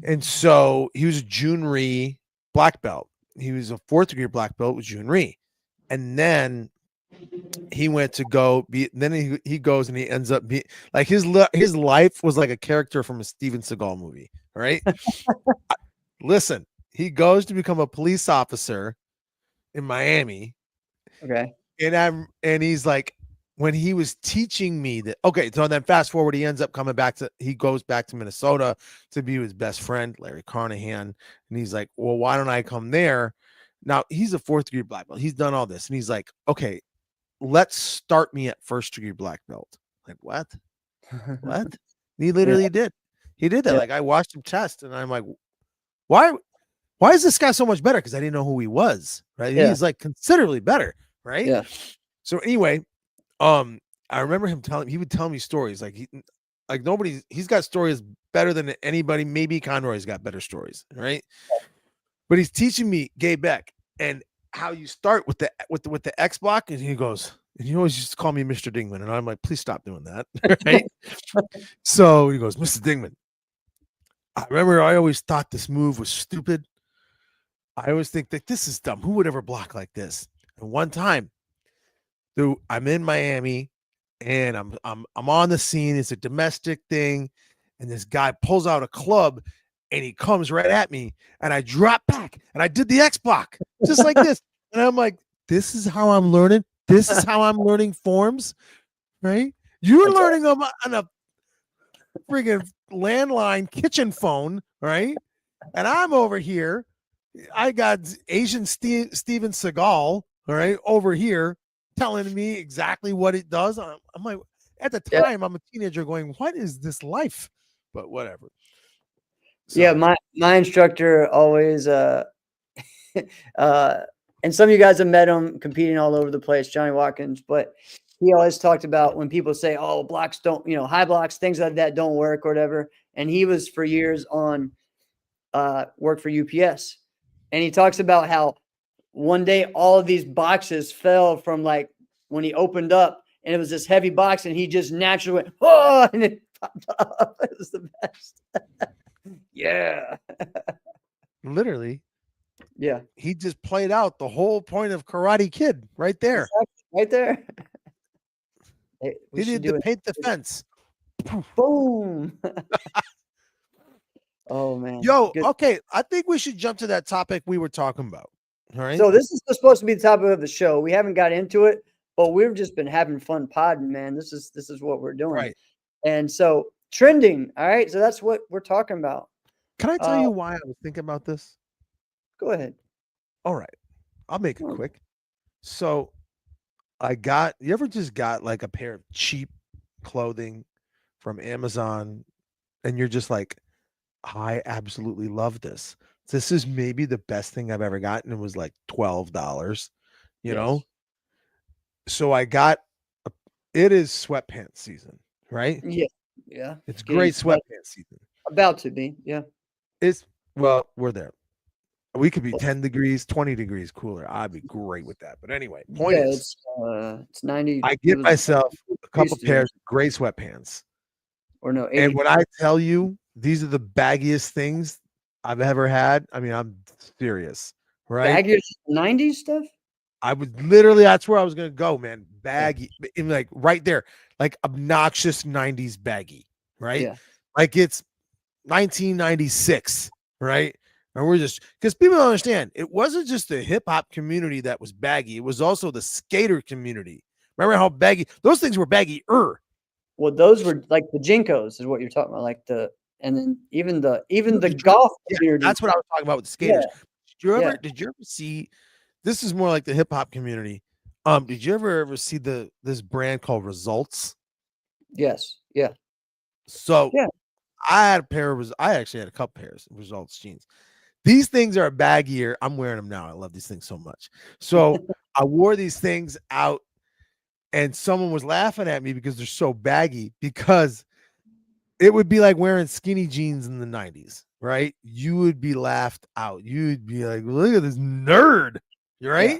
And so he was a Junri black belt. He was a 4th degree black belt with Junri, and then he went to go be. Then he goes and he ends up being like his life was like a character from a Steven Seagal movie. Right? Listen, he goes to become a police officer in Miami. Okay. And he's like, when he was teaching me that, okay, so then fast forward, he ends up he goes back to Minnesota to be with his best friend, Larry Carnahan. And he's like, well, why don't I come there? Now he's a 4th degree black belt. He's done all this. And he's like, okay, let's start me at 1st degree black belt. Like, what? And he literally did. He did that. Like, I watched him test and I'm like, why is this guy so much better? Because I didn't know who he was, right? He's like considerably better, right? Yeah. So anyway, I remember he would tell me stories like he's got stories better than anybody. Maybe Conroy's got better stories, right? But he's teaching me Gaybeck and how you start with the X block, and he goes, and he always used to call me Mr. Dingman, and I'm like, please stop doing that, right? So he goes, Mr. Dingman. I remember I always thought this move was stupid. I always think that this is dumb. Who would ever block like this? And one time, I'm in Miami and I'm on the scene. It's a domestic thing. And this guy pulls out a club and he comes right at me and I drop back and I did the X block just like this. And I'm like, this is how I'm learning. This is how I'm learning forms, right? You're learning them on a friggin' landline kitchen phone, right? And I'm over here. I got Asian Steven Seagal, all right, over here telling me exactly what it does. I'm like, at the time, I'm a teenager going, what is this life? But whatever. So. Yeah, my instructor always and some of you guys have met him competing all over the place, Johnny Watkins, but he always talked about when people say, oh, blocks don't, high blocks, things like that don't work or whatever. And he was for years on work for UPS. And he talks about how one day all of these boxes fell from like when he opened up and it was this heavy box and he just naturally went, oh, and it popped up. It was the best. Yeah. Literally. Yeah. He just played out the whole point of Karate Kid right there. Exactly. Right there. Hey, he did the paint the fence. Boom. Oh man. Yo, okay. I think we should jump to that topic we were talking about. All right. So this is supposed to be the topic of the show. We haven't got into it, but we've just been having fun podding, man. This is what we're doing. Right. And so trending. All right. So that's what we're talking about. Can I tell you why I was thinking about this? Go ahead. All right. I'll make it quick. So you ever just got like a pair of cheap clothing from Amazon and you're just like, I absolutely love this. This is maybe the best thing I've ever gotten. It was like $12, you know? So I got, it is sweatpants season, right? Yeah. Yeah. It's great sweatpants season. About to be. Yeah. Well, we're there. We could be 10 degrees, 20 degrees cooler. I'd be great with that. But anyway, point Yeah, is, it's 90. I It get was myself a couple used to, pairs of gray sweatpants. or no, And 80. when I tell you these are the baggiest things I've ever had, I mean, I'm serious, right? Baggy 90s stuff. I would literally, that's where I was gonna go, man. Baggy, in like right there, like obnoxious 90s baggy, right? Yeah. Like it's 1996, right? And we're just because people don't understand, it wasn't just the hip hop community that was baggy, it was also the skater community. Remember how baggy those things were baggy? Well, those were like the Jinkos, is what you're talking about. Like and then even the golf community. That's what I was talking about with the Yeah. skaters. Did you ever see this is more like the hip hop community? Did you ever see this brand called Results? Yes. Yeah. So Yeah. I actually had a couple pairs of Results jeans. These things are baggier. I'm wearing them now. I love these things so much. So I wore these things out, and someone was laughing at me because they're so baggy, because it would be like wearing skinny jeans in the 90s, right? You would be laughed out. You'd be like, look at this nerd, right? Yeah.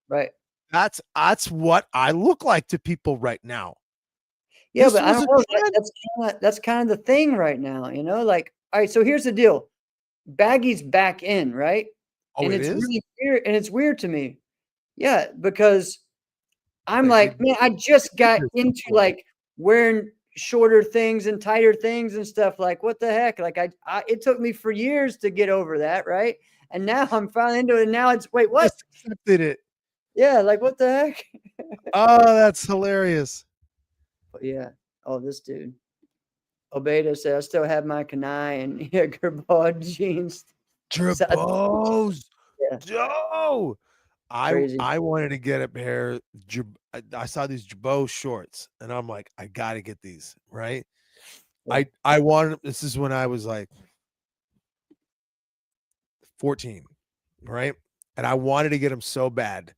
Right. That's what I look like to people right now. Yeah, This but I was don't a know. trend. That's kind of the thing right now, you know? Like, all right, so here's the deal. Baggy's back in, right? Oh, And it it's is? really weird, and it's weird to me. Yeah, because I'm Wait, like, man, I just got this into before. like wearing shorter things and tighter things and stuff. Like, what the heck? Like, it took me for years to get over that, right? And now I'm finally into it. And now it's wait, what? Just accepted it. Yeah, like what the heck? Oh, that's hilarious. But yeah. Oh, this dude. Obeda said, I still have my Kanai and Gerbaud jeans. Trebos. Yeah. Joe. Crazy. I wanted to get a pair. I saw these Jabot shorts, and I'm like, I gotta get these, right? Yeah. I wanted. This is when I was like 14, right? And I wanted to get them so bad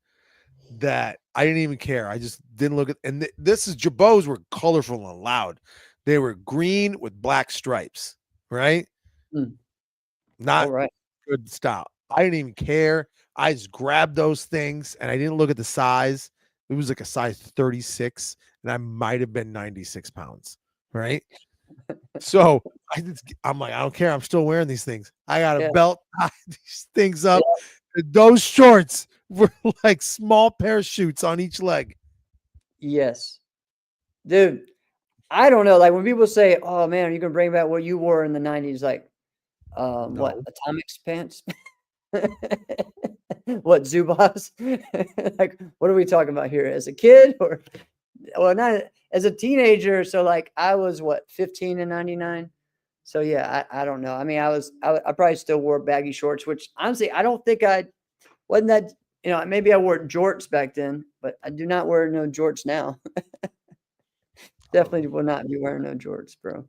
that I didn't even care. I just didn't look at. And this is Jabots were colorful and loud. They were green with black stripes, right? Mm. Not All right. good style. I didn't even care. I just grabbed those things and I didn't look at the size. It was like a size 36, and I might have been 96 pounds, right? So I'm like, I don't care. I'm still wearing these things. I got a Yeah. belt, tie these things up. Those shorts were like small parachutes on each leg. Yes. Dude, I don't know. Like when people say, oh man, you can bring back what you wore in the 90s, like what, No. Atomics pants? What, Zubas? Like, what are we talking about here? As a kid or well, not as a teenager. So like I was what, 15 in 99. So yeah, I don't know. I mean, I probably still wore baggy shorts, which honestly, I don't think wasn't that, you know, maybe I wore jorts back then, but I do not wear no jorts now. Definitely will not be wearing no jorts, bro.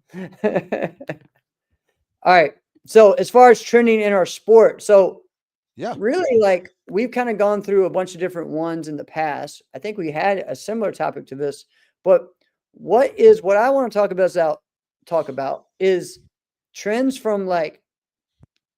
All right. So as far as trending in our sport, so Yeah. really like we've kind of gone through a bunch of different ones in the past. I think we had a similar topic to this, but what I want to talk about is trends from like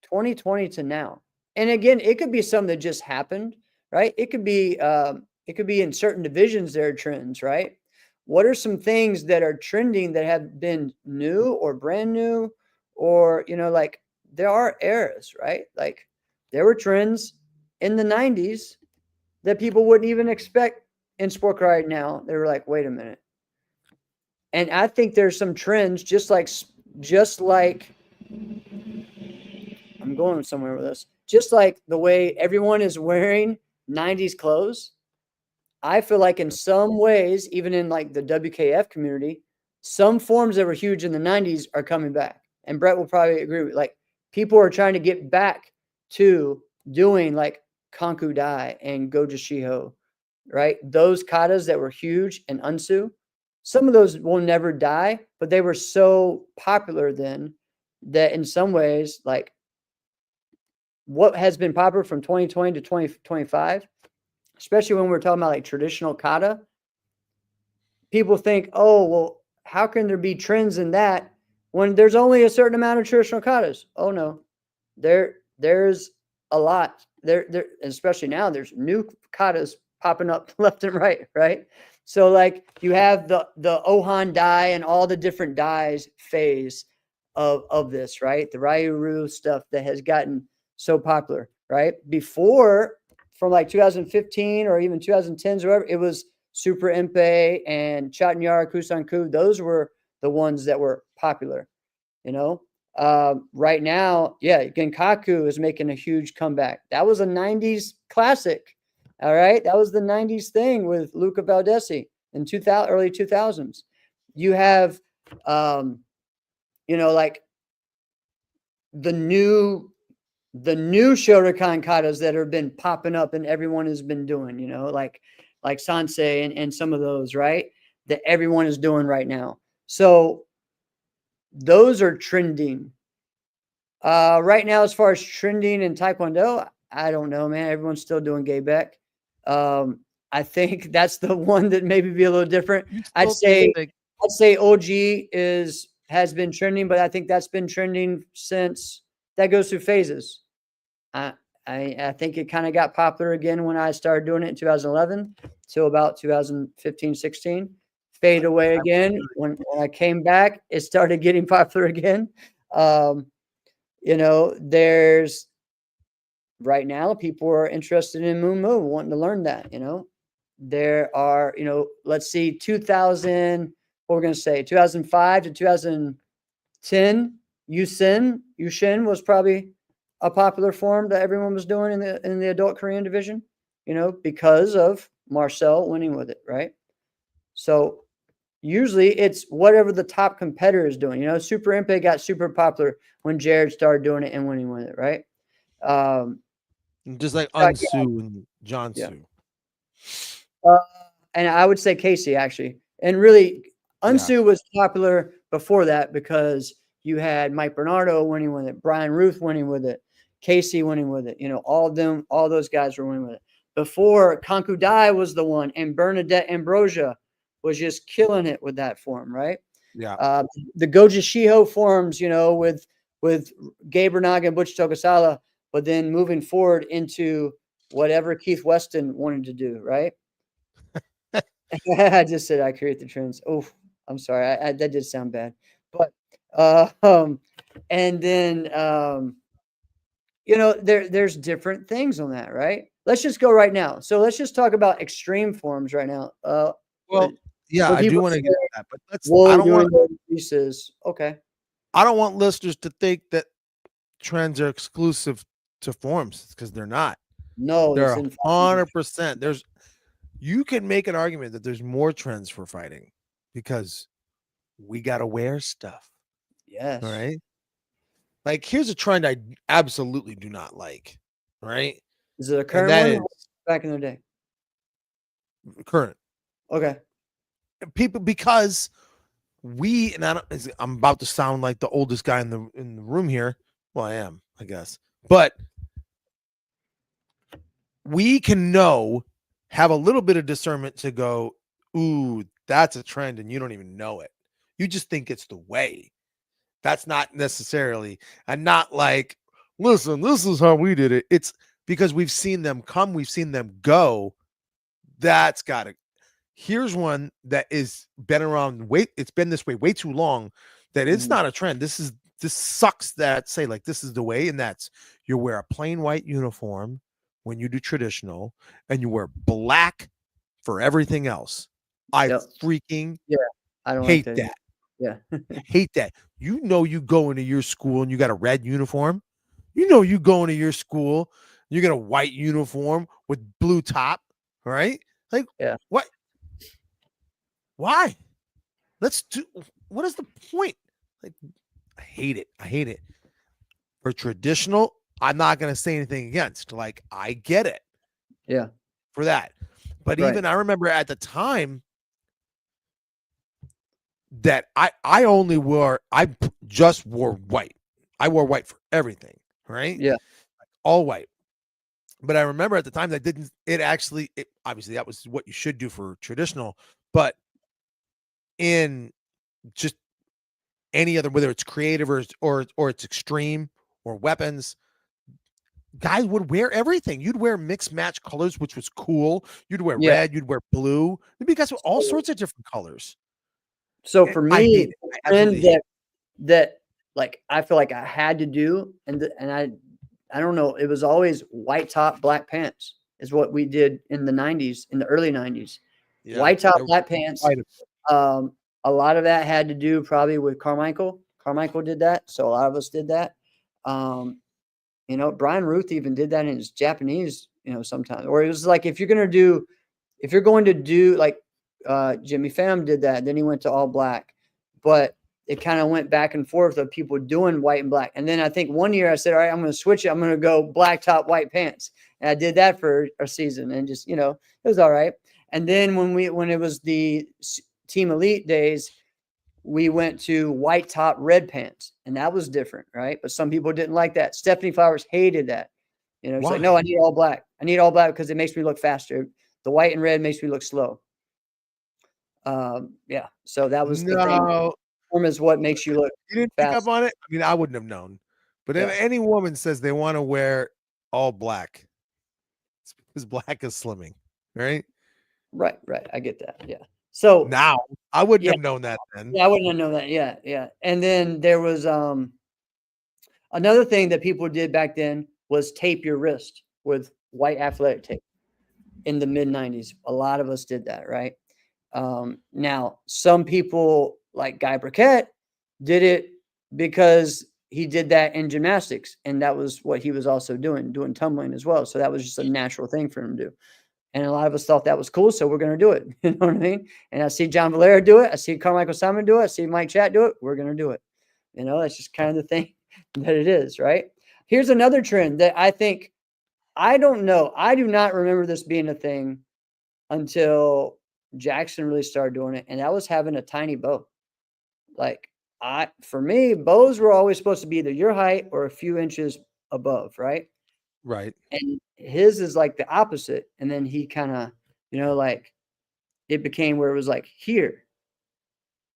2020 to now. And again, it could be something that just happened, right? It could be in certain divisions there are trends, right? What are some things that are trending that have been new or brand new, or you know, like there are eras, right? Like there were trends in the 90s that people wouldn't even expect in sport right now. They were like, wait a minute. And I think there's some trends just like I'm going somewhere with this. Just like the way everyone is wearing 90s clothes, I feel like in some ways, even in like the WKF community, some forms that were huge in the 90s are coming back. And Brett will probably agree with like people are trying to get back to doing like Kanku Dai and Goja Shiho, right? Those katas that were huge and Unsu, some of those will never die, but they were so popular then that in some ways, like what has been popular from 2020 to 2025, especially when we're talking about like traditional kata, people think, oh, well, how can there be trends in that when there's only a certain amount of traditional katas? Oh no, there's a lot. There, especially now, there's new katas popping up left and right, right? So like you have the Ohan dye and all the different dyes phase of this, right? The Ryuru stuff that has gotten so popular, right? Before, from like 2015 or even 2010s or whatever, it was Super Impe and Chatnyara Kusanku. Those were the ones that were popular, you know. Right now, yeah, Genkaku is making a huge comeback. That was a 90s classic. All right. That was the 90s thing with Luca Valdesi in early 2000s. You have, you know, like the new Shotokan katas that have been popping up and everyone has been doing, you know, like Sansei and some of those, right? That everyone is doing right now. So those are trending. Right now, as far as trending in Taekwondo, I don't know, man. Everyone's still doing Gaebek. I think that's the one that maybe be a little different. I'd say OG has been trending, but I think that's been trending since that goes through phases. I think it kind of got popular again when I started doing it in 2011 till about 2015, 16. Fade away again. When I came back, it started getting popular again. You know, there's right now people are interested in Moon Moo, wanting to learn that, you know. There are, you know, let's see, 2000, what we're going to say, 2005 to 2010, Yushin was probably a popular form that everyone was doing in the adult Korean division, you know, because of Marcel winning with it, right? So usually it's whatever the top competitor is doing. You know, Super Impe got super popular when Jared started doing it and winning with it, right? Just like Unsu and John Su. And I would say Casey, actually. And really, Unsu was popular before that because you had Mike Bernardo winning with it, Brian Ruth winning with it, Casey winning with it. You know, all those guys were winning with it. Before, Kanku Dai was the one, and Bernadette Ambrosia was just killing it with that form, right? Yeah. The Goji Shiho forms, you know, with Gabe Bernaga and Butch Tokusala, but then moving forward into whatever Keith Weston wanted to do, right? I just said I create the trends. Oh, I'm sorry. That did sound bad. But and then you know, there's different things on that, right? Let's just go right now. So let's just talk about extreme forms right now. Well, yeah, I do want to get to that, but I don't want pieces. Okay. I don't want listeners to think that trends are exclusive to forms because they're not. No, they're 100%. You can make an argument that there's more trends for fighting because we got to wear stuff. Yes. All right. Like, here's a trend I absolutely do not like. Right. Is it a current one? Back in the day? Current. Okay. People, because I'm about to sound like the oldest guy in the room here. Well, I am, I guess. But we can have a little bit of discernment to go, ooh, that's a trend, and you don't even know it. You just think it's the way. That's not necessarily, and not like, listen, this is how we did it. It's because we've seen them come, we've seen them go. That's got to. Here's one that is been around. It's been this way way too long that it's not a trend. This sucks that say like this is the way, and that's you wear a plain white uniform when you do traditional, and you wear black for everything else. I freaking I don't hate like that. Yeah. Hate that. You know, you go into your school and you got a red uniform. You know, you go into your school, you got a white uniform with blue top, right? Like, what? Why? What is the point? Like, I hate it. I hate it. For traditional, I'm not going to say anything against. Like, I get it. Yeah. For that. But even I remember at the time that I just wore white. I wore white for everything, right? Yeah. All white. But I remember at the time that obviously that was what you should do for traditional, but in just any other, whether it's creative or it's extreme or weapons, guys would wear everything. You'd wear mixed match colors, which was cool. You'd wear Yeah. red, you'd wear blue. There'd be guys with all sorts of different colors. So for I me, hate it. I absolutely hate it. that like I feel like I had to do, and I don't know, it was always white top, black pants is what we did in the 90s, in the early 90s. Yeah, White top, there- black pants. quite a- A lot of that had to do probably with Carmichael. Carmichael did that, so a lot of us did that. You know, Brian Ruth even did that in his Japanese, you know, sometimes. Or it was like if you're going to do like Jimmy Pham did that, then he went to all black. But it kind of went back and forth of people doing white and black. And then I think one year I said, all right, I'm going to switch it. I'm going to go black top, white pants. And I did that for a season and just, you know, it was all right. And then when it was the Team Elite days, we went to white top, red pants, and that was different, right? But some people didn't like that. Stephanie Flowers hated that. You know, she's like, no, I need all black. I need all black because it makes me look faster. The white and red makes me look slow. Yeah. So that was the thing. Form is what makes you look You didn't fast. pick up on it? I mean, I wouldn't have known. But if any woman says they want to wear all black, it's because black is slimming, right? Right. I get that. Yeah. So now I wouldn't have known that then. Yeah, I wouldn't have known that. Yeah. And then there was another thing that people did back then was tape your wrist with white athletic tape in the mid 90s. A lot of us did that, right? Now some people like Guy Burkett did it because he did that in gymnastics, and that was what he was also doing tumbling as well. So that was just a natural thing for him to do. And a lot of us thought that was cool, so we're going to do it. You know what I mean? And I see John Valera do it. I see Carmichael Simon do it. I see Mike Chat do it. We're going to do it. You know, that's just kind of the thing that it is, right? Here's another trend that I think, I don't know. I do not remember this being a thing until Jackson really started doing it, and that was having a tiny bow. Like, for me, bows were always supposed to be either your height or a few inches above, right? Right. And his is like the opposite. And then he kind of, you know, like it became where it was like here.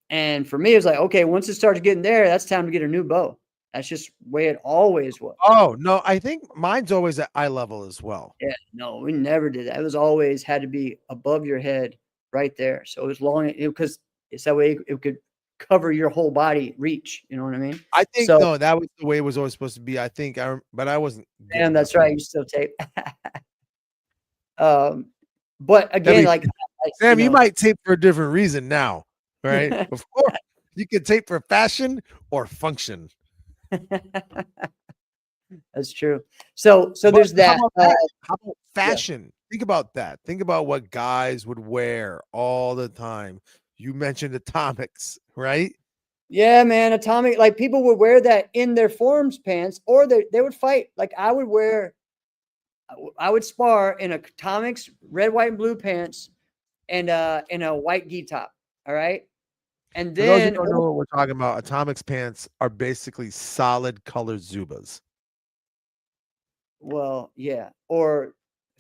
And for me, it was like, okay, once it starts getting there, that's time to get a new bow. That's just the way it always was. Oh, no, I think mine's always at eye level as well. Yeah, no, we never did that. It was always had to be above your head right there. So it was long because it's that way it could cover your whole body reach. You know what I mean? I think So- no, that was the way it was always supposed to be. I think but I wasn't. good Damn, that's enough. right. You still tape. But again, like Sam, you know, might tape for a different reason now, right? Before you could tape for fashion or function. That's true. So But there's that. How about fashion? Think about that. Think about what guys would wear all the time. You mentioned atomics, right? Yeah, man, atomic. Like people would wear that in their forms pants, or they would fight. Like I would spar in atomics, red, white, and blue pants, and in a white gi top. All right, and For those who then don't know what we're talking about, atomics pants are basically solid colored Zubas. well, yeah, or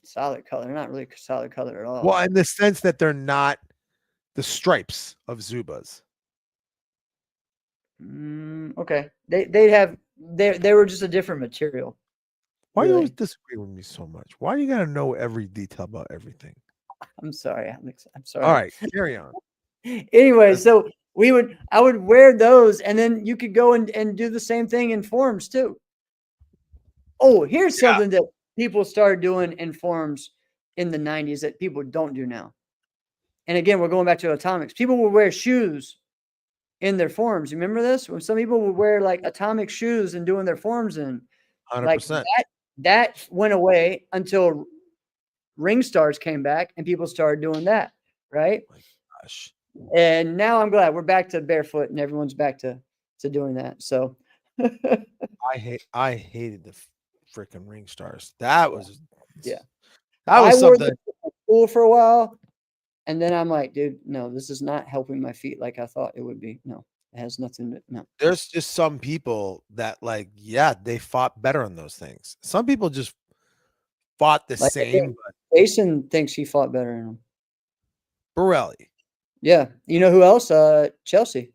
solid color. They're not really solid color at all. Well, in the sense that they're not the stripes of Zubas. Okay, they were just a different material. Why do you Really? always disagree with me so much? Why do you gotta know every detail about everything? I'm sorry, Alex. I'm sorry. All right, carry on. Anyway, so I would wear those, and then you could go and do the same thing in forms too. Oh, here's something that people started doing in forms in the 90s that people don't do now. And again, we're going back to atomics. People would wear shoes in their forms. You remember this? When some people would wear like atomic shoes and doing their forms in. 100%. Like that went away until ring stars came back and people started doing that, right? Oh my gosh. And now I'm glad we're back to barefoot and everyone's back to doing that. So I hated the freaking ring stars. That was Yeah. That was I wore something. them at school for a while, and then I'm like, dude, no, this is not helping my feet like I thought it would be. No, it has nothing to no. There's just some people that they fought better on those things. Some people just fought the Like I same, think- but Jason thinks he fought better in them. Borelli. Yeah, you know who else? Chelsea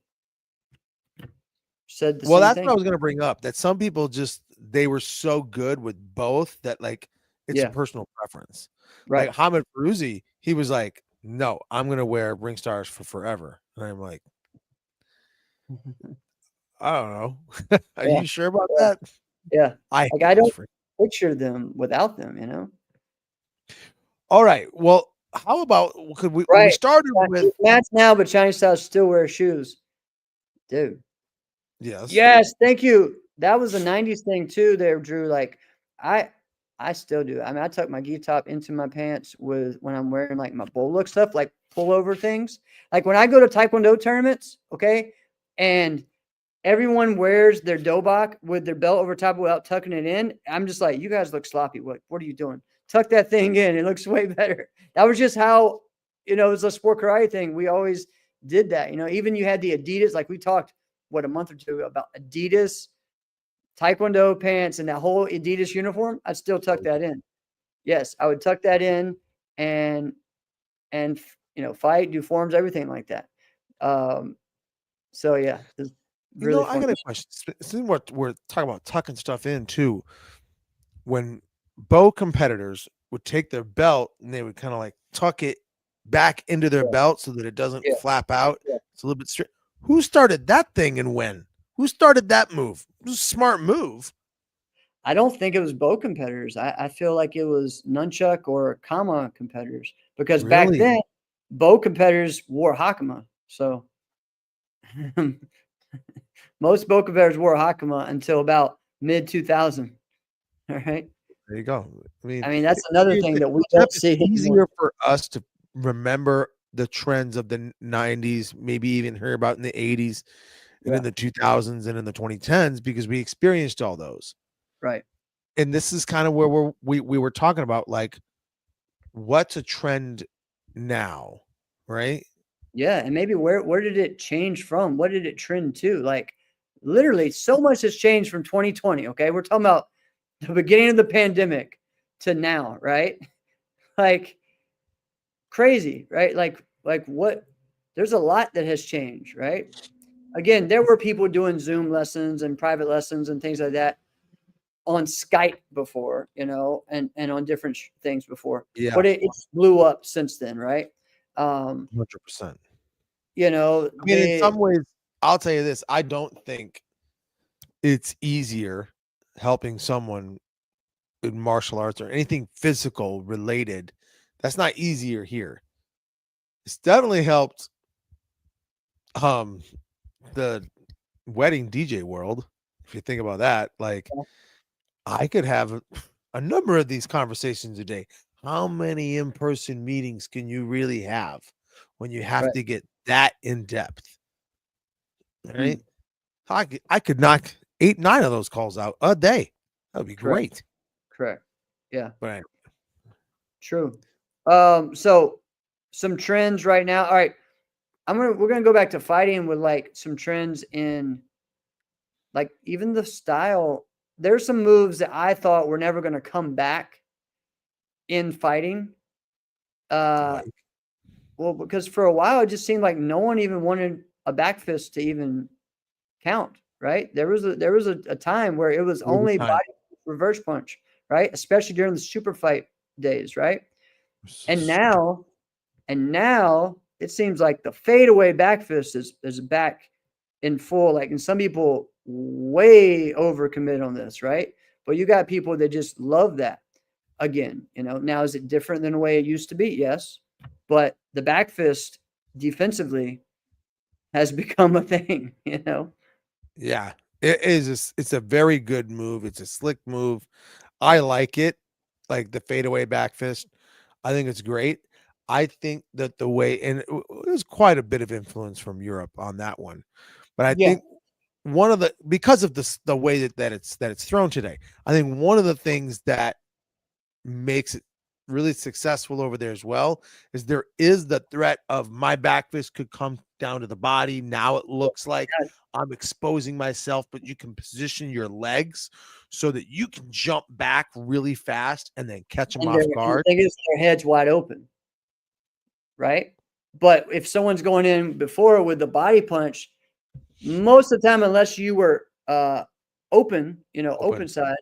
said the Well, same that's thing. what I was gonna bring up. That some people just they were so good with both that like it's a Yeah. personal preference. Right. Like Hamid Feruzzi, he was like, "No, I'm gonna wear ring stars for forever," and I'm like, I don't know. Are Yeah. you sure about Yeah. that? Yeah. I Like, hate I those don't freak. picture them without them, you know? All right. Well, how about could we? We Right. started with Mats now, but Chinese styles still wear shoes. Dude. yes. Yes, thank you. That was a 90s thing too there, Drew. Like, I I still do. I mean, I tuck my gi top into my pants with when I'm wearing, like, my bull look stuff, like pullover things. Like, when I go to taekwondo tournaments, okay, and everyone wears their dobak with their belt over top without tucking it in, I'm just like, "You guys look sloppy. What are you doing? Tuck that thing in. It looks way better." That was just how, it was a sport karate thing. We always did that. Even you had the Adidas, like we talked, what, a month or two about Adidas taekwondo pants and that whole Adidas uniform. I'd still tuck that in. Yes, I would tuck that in and fight, do forms, everything like that. Um, so yeah, it's really I fun. got a question. Since we're talking about tucking stuff in too, when bow competitors would take their belt and they would kind of like tuck it back into their Yeah, belt so that it doesn't yeah, flap out. yeah. It's a little bit straight. Who started that thing and when? Who started that move? It was a smart move. I don't think it was bow competitors. I feel like it was nunchuck or kama competitors because back Really? then bow competitors wore hakama. So most bow competitors wore hakama until about mid 2000. All right. There you go. I mean, I mean, that's another thing that we don't it's see anymore. easier for us to remember the trends of the 90s, maybe even hear about in the 80s and Yeah. in the 2000s and in the 2010s because we experienced all those. Right. And this is kind of where we were talking about like what's a trend now, right? Yeah, and maybe where did it change from? What did it trend to? Like, literally, so much has changed from 2020. Okay, we're talking about the beginning of the pandemic to now, right? Like crazy, right? Like what? There's a lot that has changed, right? Again, there were people doing Zoom lessons and private lessons and things like that on Skype before, and on different things before, Yeah, but it blew up since then, right? Um, 100%. I mean, in the some ways, I'll tell you this, I don't think it's easier helping someone in martial arts or anything physical related. That's not easier here. It's definitely helped the wedding DJ world. If you think about that, like I could have a number of these conversations a day. How many in-person meetings can you really have when you have right. to get that in depth? Right? Mhm. I could knock 8, 9 of those calls out a day. That would be Correct. great. Correct. Yeah, But true. So some trends right now. All right. We're gonna go back to fighting with like some trends in like even the style. There's some moves that I thought were never gonna come back in fighting. Uh like, well, because for a while it just seemed like no one even wanted a back fist to even count, right? There was a time where it was all the only time. body reverse punch, right? Especially during the super fight days, right? And now it seems like the fadeaway back fist is back in full. Like, and some people way overcommit on this, right? But you got people that just love that. Again, now is it different than the way it used to be? Yes. But the back fist defensively has become a thing. Yeah, it is. It's a very good move. It's a slick move. I like it, like the fadeaway back fist. I think it's great. I think that the way and there's quite a bit of influence from Europe on that one, but I Yeah. think one of the because of the way that it's thrown today. I think one of the things that makes it really successful over there as well is there is the threat of my back fist could come down to the body. Now it looks like I'm exposing myself, but you can position your legs so that you can jump back really fast and then catch them And off the guard. thing is their head's wide open, right? But if someone's going in before with the body punch, most of the time, unless you were open, Open. open side,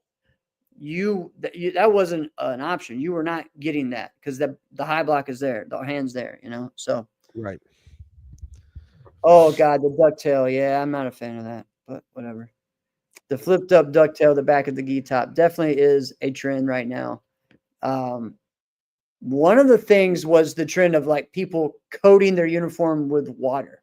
that wasn't an option. You were not getting that because the high block is there, the hand's there, So, Right. oh God, the ducktail. Yeah, I'm not a fan of that, but whatever. The flipped up ducktail, the back of the gi top, definitely is a trend right now. One of the things was the trend of like people coating their uniform with water.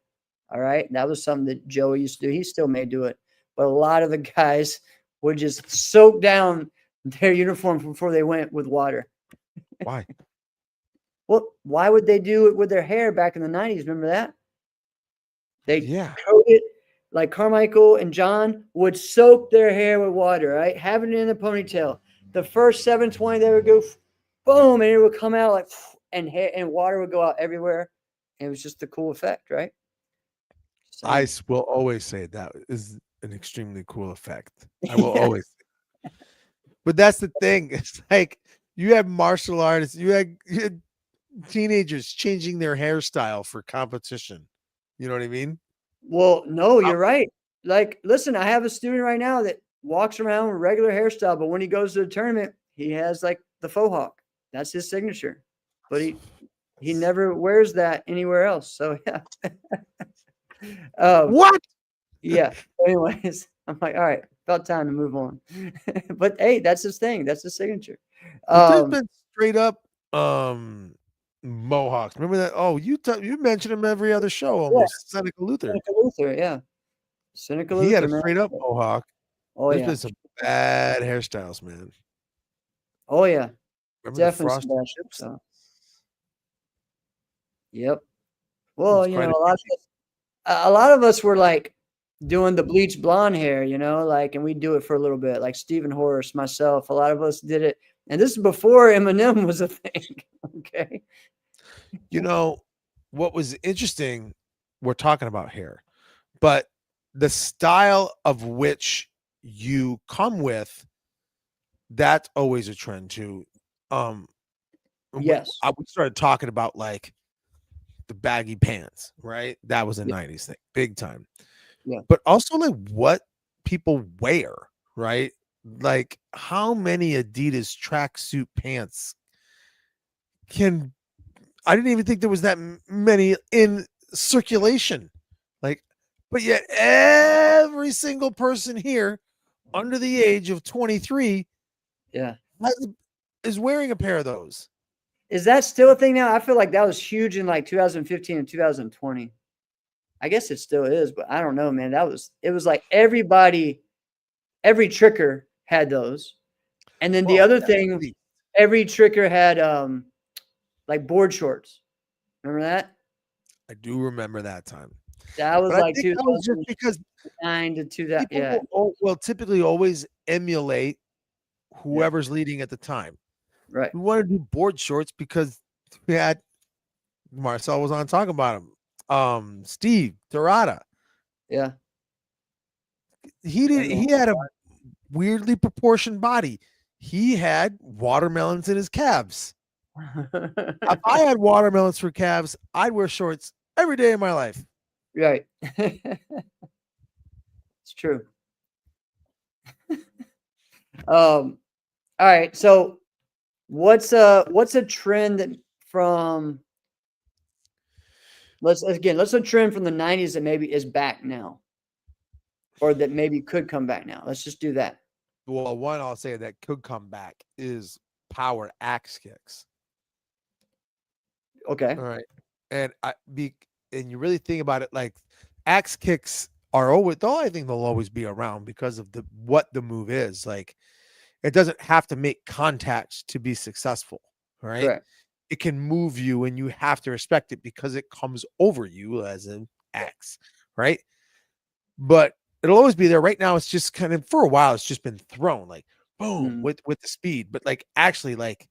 All right. That was something that Joey used to do. He still may do it, but a lot of the guys would just soak down their uniform before they went with water. Why? Well, why would they do it with their hair back in the 90s? Remember that? They Yeah. coat it like Carmichael and John would soak their hair with water, right? Have it in a ponytail. The first 720, they would go boom, and it would come out like, and water would go out everywhere. And it was just a cool effect, right? So, I will always say that is an extremely cool effect. I will always say. But that's the thing. It's like you have martial artists, you had teenagers changing their hairstyle for competition. You know what I mean? well, no, you're right. Like, listen, I have a student right now that walks around with regular hairstyle, but when he goes to the tournament, he has like the faux hawk. That's his signature. But he never wears that anywhere else. So yeah. What? Yeah. Anyways, I'm like, all right, about time to move on. But hey, that's his thing. That's his signature. But there's been straight up Mohawks. Remember that? Oh, you mention him every other show almost. Seneca Luther. Seneca Luther, yeah. Seneca He had Luther, a man. straight up Mohawk. Oh There's yeah. been some bad hairstyles, man. Oh yeah. Remember the Definitely some frosted bad chips? stuff. Yep. It Well, was quite a lot of us were like doing the bleach blonde hair, like, and we do it for a little bit, like Stephen Horace, myself, a lot of us did it. And this is before Eminem was a thing. Okay. What was interesting, we're talking about hair, but the style of which you come with, that's always a trend too. Yes. We started talking about like the baggy pants, right? That was a Yeah. 90s thing, big time. Yeah. But also like what people wear, right? Like how many Adidas tracksuit pants I didn't even think there was that many in circulation. Like, but yet every single person here under the age of 23 Yeah. is wearing a pair of those. Is that still a thing now? I feel like that was huge in like 2015 and 2020. I guess it still is, but I don't know, man. It was like every tricker had those. And then the other thing, every tricker had like board shorts. Remember that? I do remember that time. That was But like I think that was just because 2009 to 2000. Yeah. will typically always emulate whoever's leading at the time. Right. We want to do board shorts because we had Marcel was on talking about him. Steve Dorada. Yeah. He had a weirdly proportioned body. He had watermelons in his calves. If I had watermelons for calves, I'd wear shorts every day of my life. Right. It's true. All right. So what's a trend that from let's a trend from the 90s that maybe is back now? Or that maybe could come back now. Let's just do that. Well, one I'll say that could come back is power axe kicks. Okay. All right. And and you really think about it, like axe kicks are always, though I think they'll always be around because of what the move is. Like it doesn't have to make contact to be successful. Right. Correct. It can move you and you have to respect it because it comes over you as an axe. Right. But it'll always be there. Right now, it's just kind of for a while, it's just been thrown like boom with the speed. But like actually, like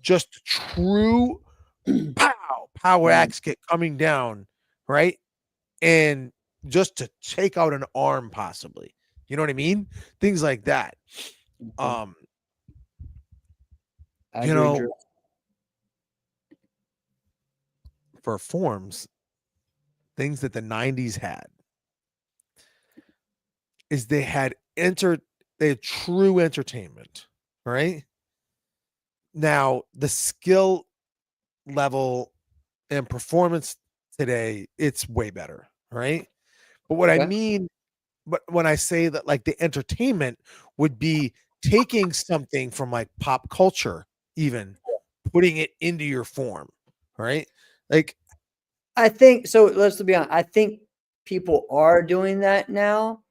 just true power axe kick coming down, right? And just to take out an arm, possibly. You know what I mean? Things like that. For forms, things that the 90s had is they had true entertainment, right? Now, the skill level and performance today, it's way better, right? But what I Okay. mean, but when I say that, like, the entertainment would be taking something from like pop culture, even putting it into your form, right? Like, I think so. Let's be honest. I think people are doing that now.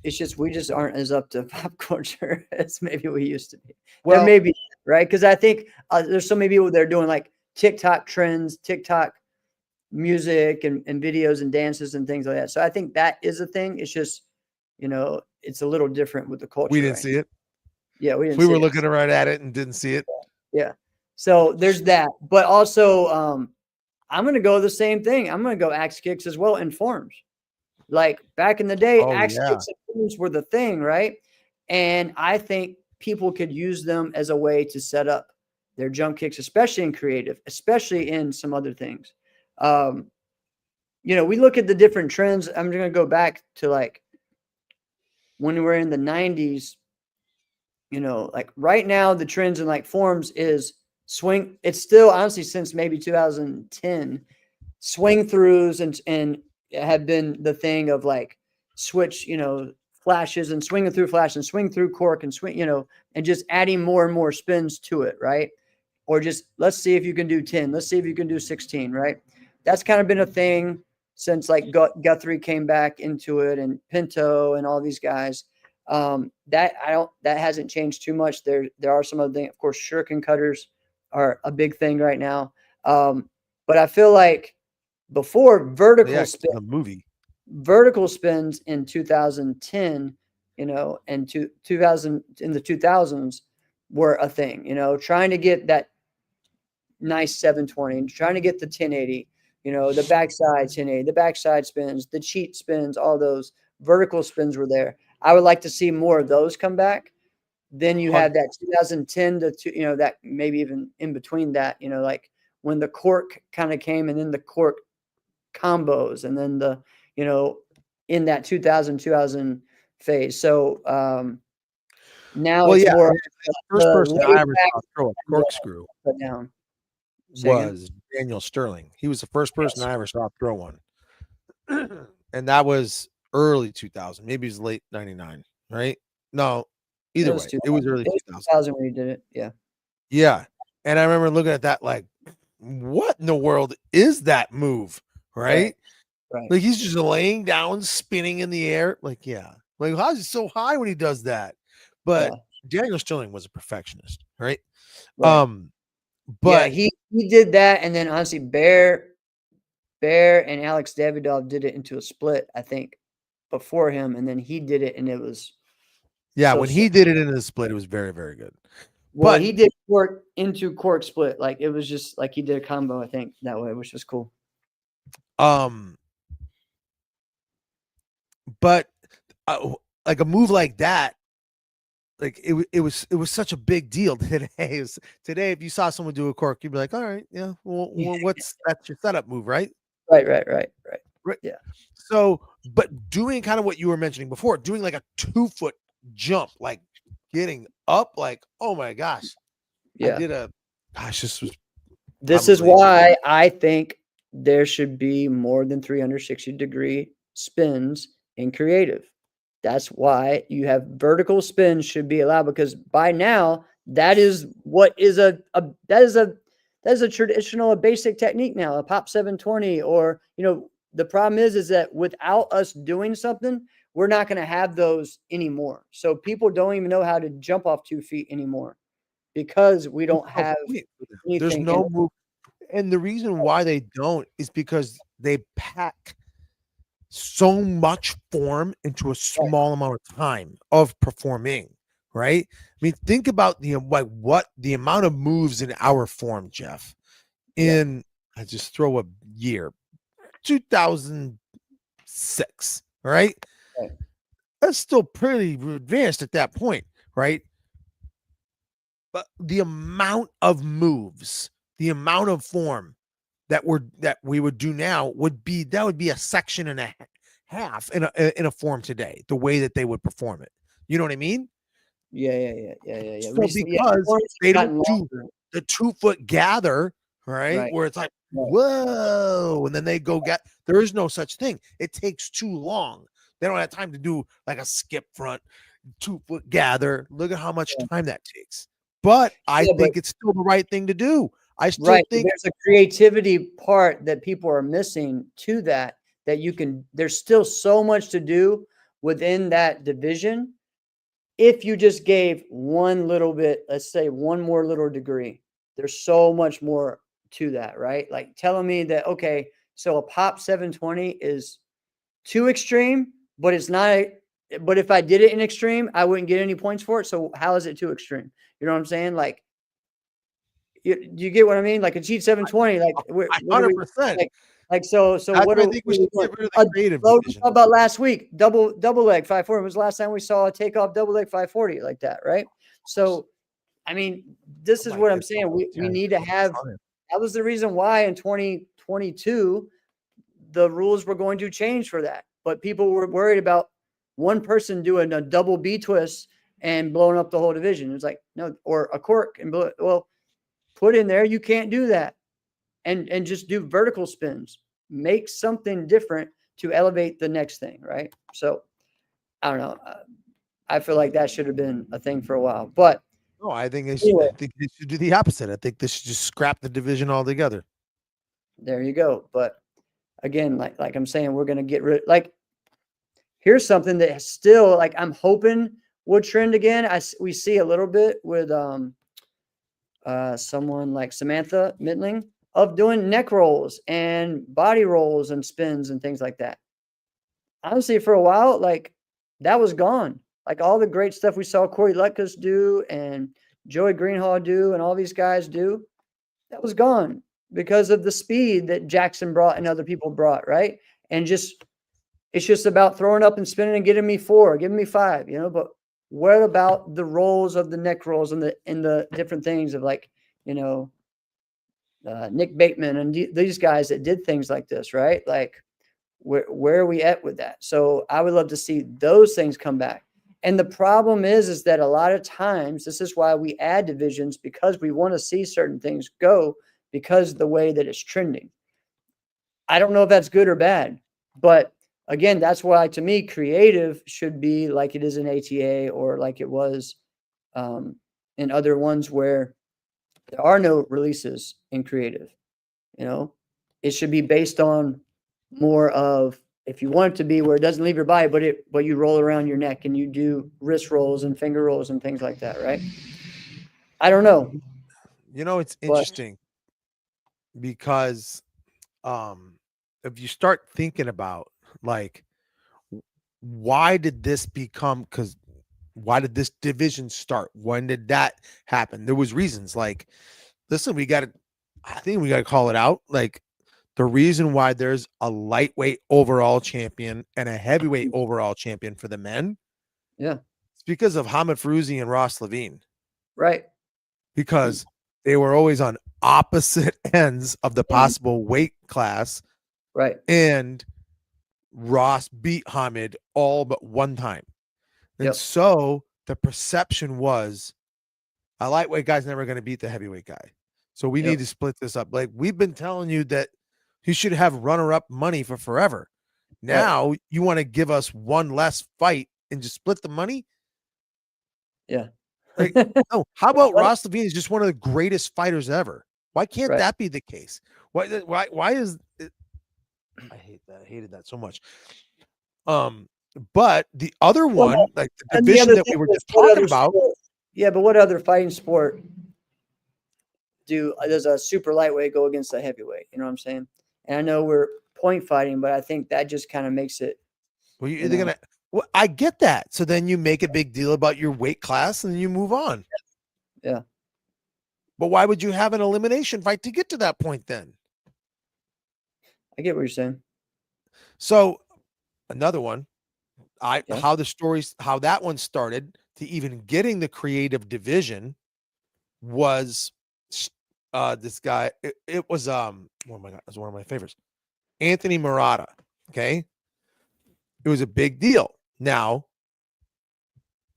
It's just we just aren't as up to pop culture as maybe we used to be. There well, may be, right? Because I think there's so many people that are doing like TikTok trends, TikTok music and videos and dances and things like that. So I think that is a thing. It's just, it's a little different with the we culture didn't right see now. it. Yeah, we didn't We see were it. looking right at it and didn't see it. Yeah. So there's that. But also, I'm going to go the same thing. I'm going to go axe kicks as well in forms. Like back in the day, Oh axe yeah. kicks and forms were the thing, right? And I think people could use them as a way to set up their jump kicks, especially in creative, especially in some other things. We look at the different trends. I'm going to go back to like when we were in the 90s, like right now, the trends in like forms is swing. It's still honestly since maybe 2010, swing throughs and have been the thing of like switch, flashes and swinging through flash and swing through cork and swing, and just adding more and more spins to it, right? Or just let's see if you can do 10. Let's see if you can do 16, right? That's kind of been a thing since like Guthrie came back into it and Pinto and all these guys. That hasn't changed too much. There are some other things. Of course, shuriken cutters are a big thing right now. But I feel like before Yeah, the movie. vertical spins in 2010, and 2000 in the 2000s were a thing, trying to get that nice 720, trying to get the 1080, the backside 1080, the backside spins, the cheat spins, all those vertical spins were there. I would like to see more of those come back. Then you have that 2010 to, that maybe even in between that, like when the cork kind of came and then the cork combos and then the, in that 2000 phase. So now it's more first person I ever back, saw throw a corkscrew put down. was Daniel Sterling. He was the first person I ever saw throw one. And that was early 2000, maybe it was late 99, right? No, either way, it was early 2000 when he did it. Yeah. Yeah. And I remember looking at that like, what in the world is that move? Right? Right. Like he's just laying down, spinning in the air. Like, yeah. Like, how is he so high when he does that? But Daniel Sterling was a perfectionist, right? But he did that, and then honestly, Bear and Alex Davidov did it into a split, I think, before him, and then he did it, and it was when he did it in the split, it was very, very good. Well, but he did cork into cork split, like it was just like he did a combo, I think, that way, which was cool. But like a move like that, like it was such a big deal today. Today, if you saw someone do a cork, you'd be like, all right, yeah, well that's your setup move, right? Right. Yeah. So, but doing kind of what you were mentioning before, doing like a 2-foot jump, like getting up, like, oh my gosh. Yeah. This is why I think there should be more than 360-degree spins in creative. That's why you have vertical spins should be allowed, because by now that is what is a traditional, a basic technique now, a pop 720, or the problem is that without us doing something, we're not going to have those anymore. So people don't even know how to jump off 2 feet anymore because we don't have there's no move. And the reason why they don't is because they pack so much form into a small amount of time of performing, right? I mean, think about the amount of moves in our form, Jeff. I just throw a year, 2006, right? That's still pretty advanced at that point, right? But the amount of moves, the amount of form that we would do now would be a section and a half in a form today, the way that they would perform it. You know what I mean? Yeah. So Recently, yeah, because forms they have don't gotten do longer. the 2-foot gather, right? Right. Where it's like, Right. whoa, and then they go get, there is no such thing. It takes too long. They don't have time to do like a skip front, 2-foot gather. Look at how much Yeah. time that takes. But I Yeah, but think it's still the right thing to do. I still right. think There's a creativity part that people are missing to that you can. There's still so much to do within that division. If you just gave one little bit, let's say one more little degree, there's so much more to that, right? Like telling me that, okay, so a pop 720 is too extreme, but it's not. But if I did it in extreme, I wouldn't get any points for it. So how is it too extreme? You know what I'm saying? Like, you get what I mean? Like a cheat 720, like I what do we 100%. like so That's what why I are think we what are we should doing? get rid of the creative We division. talked about last week, double leg 540 was the last time we saw a takeoff double leg 540 like that, right? So I mean, this is what I'm saying. We need to have that was the reason why in 2022 the rules were going to change for that. But people were worried about one person doing a double B twist and blowing up the whole division. It's like, no, or a cork and blow, well, put in there, you can't do that. And just do vertical spins. Make something different to elevate the next thing, right? So I don't know. I feel like that should have been a thing for a while. But No, I think they anyway, should do the opposite. I think they should just scrap the division altogether. there you go. But again, like I'm saying, we're gonna get rid. Like, here's something that still, like, I'm hoping would trend again. We see a little bit with someone like Samantha Mittling of doing neck rolls and body rolls and spins and things like that. Honestly, for a while, like that was gone. Like all the great stuff we saw Corey Lutkus do and Joey Greenhaw do and all these guys do, that was gone because of the speed that Jackson brought and other people brought, right? And just it's just about throwing up and spinning and getting me 4, giving me 5, you know. But what about the rolls of the neck rolls and the different things of like, you know, Nick Bateman and these guys that did things like this, right? Like, where are we at with that? So I would love to see those things come back. And the problem is that a lot of times this is why we add divisions, because we want to see certain things go because the way that it's trending. I don't know if that's good or bad, but again, that's why to me creative should be like it is in ATA or like it was in other ones where there are no releases in creative. You know, it should be based on more of, if you want it to be where it doesn't leave your body, but you roll around your neck and you do wrist rolls and finger rolls and things like that, right? I don't know, You know, it's but interesting because if you start thinking about like why did this become, because why did this division start? When did that happen? There was reasons like, listen, I think we got to call it out. Like the reason why there's a lightweight overall champion and a heavyweight overall champion for the men, yeah, it's because of Hamid Feruzzi and Ross Levine, right, because they were always on opposite ends of the Yeah. possible weight class, right, and Ross beat Hamid all but one time. And yep, so the perception was a lightweight guy's never going to beat the heavyweight guy. So we yep, need to split this up. Like we've been telling you that he should have runner-up money for forever. right, Now you want to give us one less fight and just split the money? yeah. Like, no. How about What? Ross Levine is just one of the greatest fighters ever? Why can't Right. that be the case? Why is it? I hate that. I hated that so much. But the other Well, one, like the and the division other that we thing were is, just what talking other about, sport? Yeah, but what other fighting sport does a super lightweight go against a heavyweight? You know what I'm saying? And I know we're point fighting, but I think that just kind of makes it, well, you're you either know, gonna. Well, I get that. So then you make a big deal about your weight class and then you move on. yeah, But why would you have an elimination fight to get to that point then? I get what you're saying. So another one, Yeah, how that one started to even getting the creative division was this guy. It was oh my god, it was one of my favorites, Anthony Murata. Okay, It was a big deal. Now,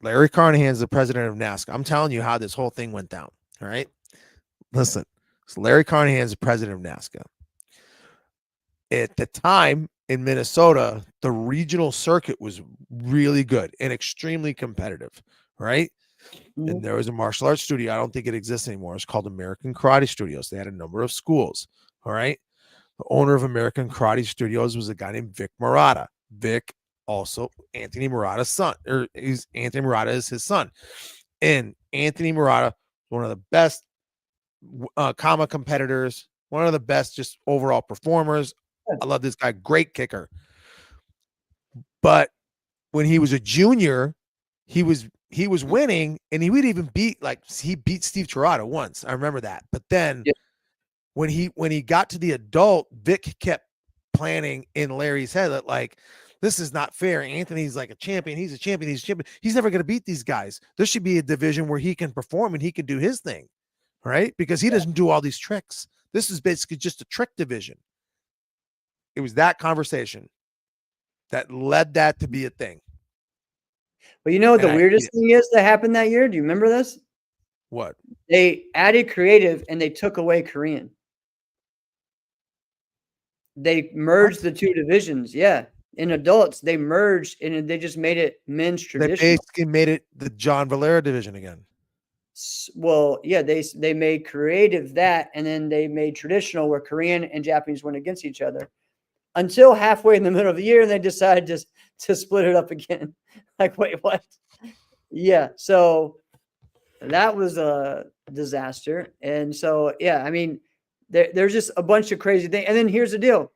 Larry Carnahan is the president of NASCAR. I'm telling you how this whole thing went down. All right. Listen, so Larry Carnahan is the president of NASCAR. At the time in Minnesota, the regional circuit was really good and extremely competitive. Right. And there was a martial arts studio. I don't think it exists anymore. It's called American Karate Studios. They had a number of schools. All right. The owner of American Karate Studios was a guy named Vic Murata. Vic, also Anthony Murata's son, or Anthony Murata is his son. And Anthony Murata, one of the best comma competitors, one of the best just overall performers. I love this guy, great kicker. But when he was a junior, he was winning, and he would even beat he beat Steve Tirado once. I remember that. But then when he got to the adult, Vic kept planning in Larry's head that this is not fair. Anthony's like a champion. He's a champion. He's a champion. He's never going to beat these guys. There should be a division where he can perform and he can do his thing, right? Because he doesn't do all these tricks. This is basically just a trick division. It was that conversation that led that to be a thing. But you know what the weirdest thing is that happened that year? Do you remember this? What? They added creative and they took away Korean. They merged the two divisions. Yeah. In adults, they merged and they just made it men's traditional. They basically made it the John Valera division again. Well, yeah, they made creative that, and then they made traditional where Korean and Japanese went against each other until halfway in the middle of the year, and they decided to split it up again. Wait, what? Yeah, so that was a disaster. And so, yeah, I mean, there's just a bunch of crazy things. And then here's the deal.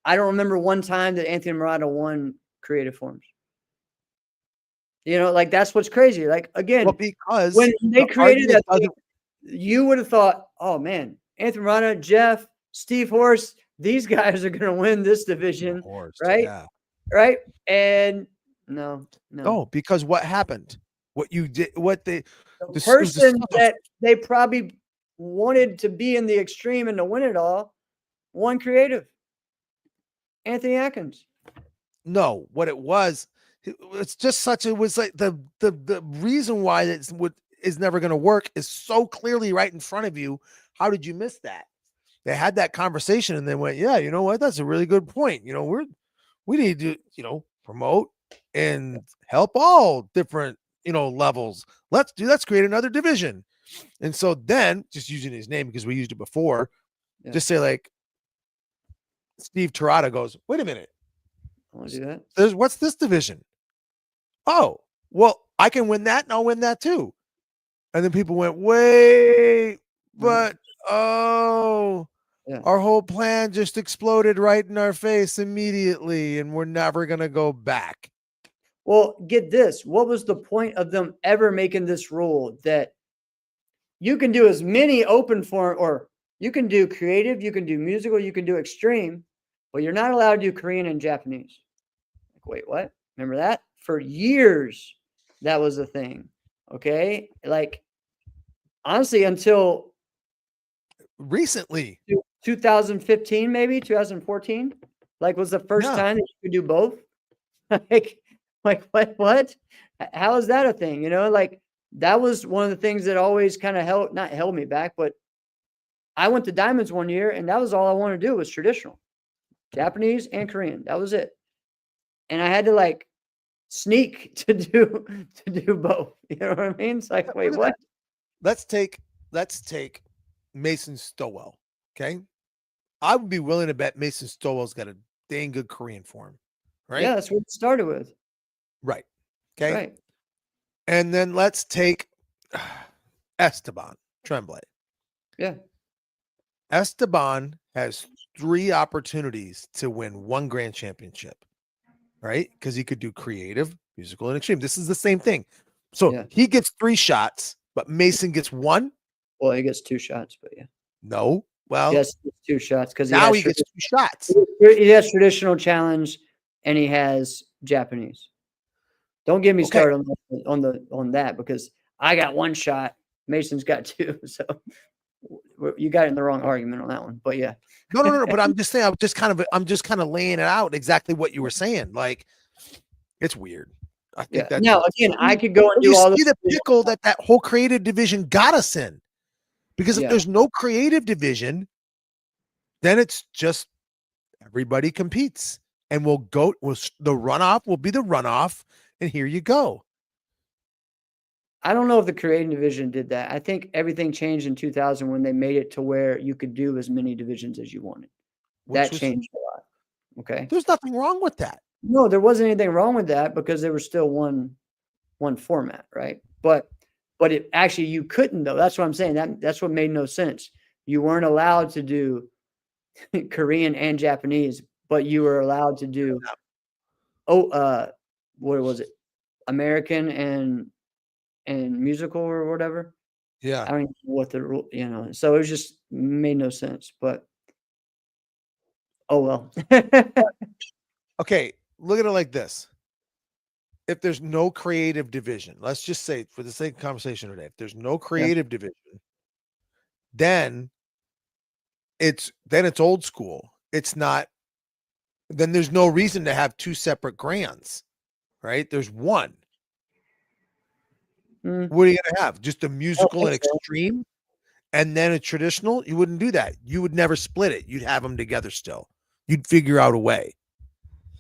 I don't remember one time that Anthony Murata won creative forms. That's what's crazy. Again, because when they created that thing, you would have thought, oh man, Anthony Murata, Jeff, Steve Horst, these guys are going to win this division, right? Yeah. Right? And no. Because what happened? What you did? The person that they probably wanted to be in the extreme and to win it all won creative. Anthony Atkins. No, what it was, it's just it was like the reason why is never going to work is so clearly right in front of you. How did you miss that? They had that conversation and then went, yeah, you know what? That's a really good point. We need to, promote and help all different, levels. Let's create another division. And so then just using his name because we used it before, just say Steve Tirado goes, wait a minute. I want to do that. What's this division? Oh, well, I can win that and I'll win that too. And then people went, wait, but our whole plan just exploded right in our face immediately and we're never going to go back. Well, get this. What was the point of them ever making this rule that you can do as many open form, or you can do creative, you can do musical, you can do extreme, but you're not allowed to do Korean and Japanese? Wait, what? Remember that? For years, that was a thing. Okay? Honestly, until recently, 2015, maybe 2014, was the first time that you could do both. What? How is that a thing? That was one of the things that always kind of not held me back, but I went to Diamonds one year and that was all I wanted to do was traditional, Japanese and Korean. That was it. And I had to sneak to do both. You know what I mean? It's wait, what? Let's take Mason Stowell. Okay. I would be willing to bet Mason Stowell's got a dang good Korean form. Right? Yeah, that's what it started with. Right. Okay. Right. And then let's take Esteban Tremblay. Yeah. Esteban has 3 opportunities to win 1 grand championship, right? Because he could do creative, musical, and extreme. This is the same thing. So he gets 3 shots, but Mason gets 1. Well, he gets 2 shots, but yeah. No. Well, he gets 2 shots because now he gets 2 shots. He has traditional challenge and he has Japanese. Don't get me started on that because I got 1 shot. Mason's got 2. So you got in the wrong argument on that one. But yeah. No. But I'm just saying, I'm just kind of laying it out exactly what you were saying. It's weird. I think Yeah. that's Now, again, I could go and you do all see this. the pickle that whole creative division got us in. Because if Yeah. there's no creative division, then it's just everybody competes. And the runoff will be the runoff, and here you go. I don't know if the creative division did that. I think everything changed in 2000 when they made it to where you could do as many divisions as you wanted. That changed a lot. Okay. There's nothing wrong with that. No, there wasn't anything wrong with that because there was still one format, right? But it actually you couldn't though. That's what I'm saying. That's what made no sense. You weren't allowed to do Korean and Japanese, but you were allowed to do what was it? American and musical or whatever. Yeah. I don't even know what the rule, so it was just made no sense, but oh well. Okay, look at it like this. If there's no creative division, let's just say for the sake of conversation today, if there's no creative division, then it's old school. It's not, then there's no reason to have two separate grands, right? There's one. What are you going to have? Just a musical and extreme and then a traditional? You wouldn't do that. You would never split it. You'd have them together still. You'd figure out a way.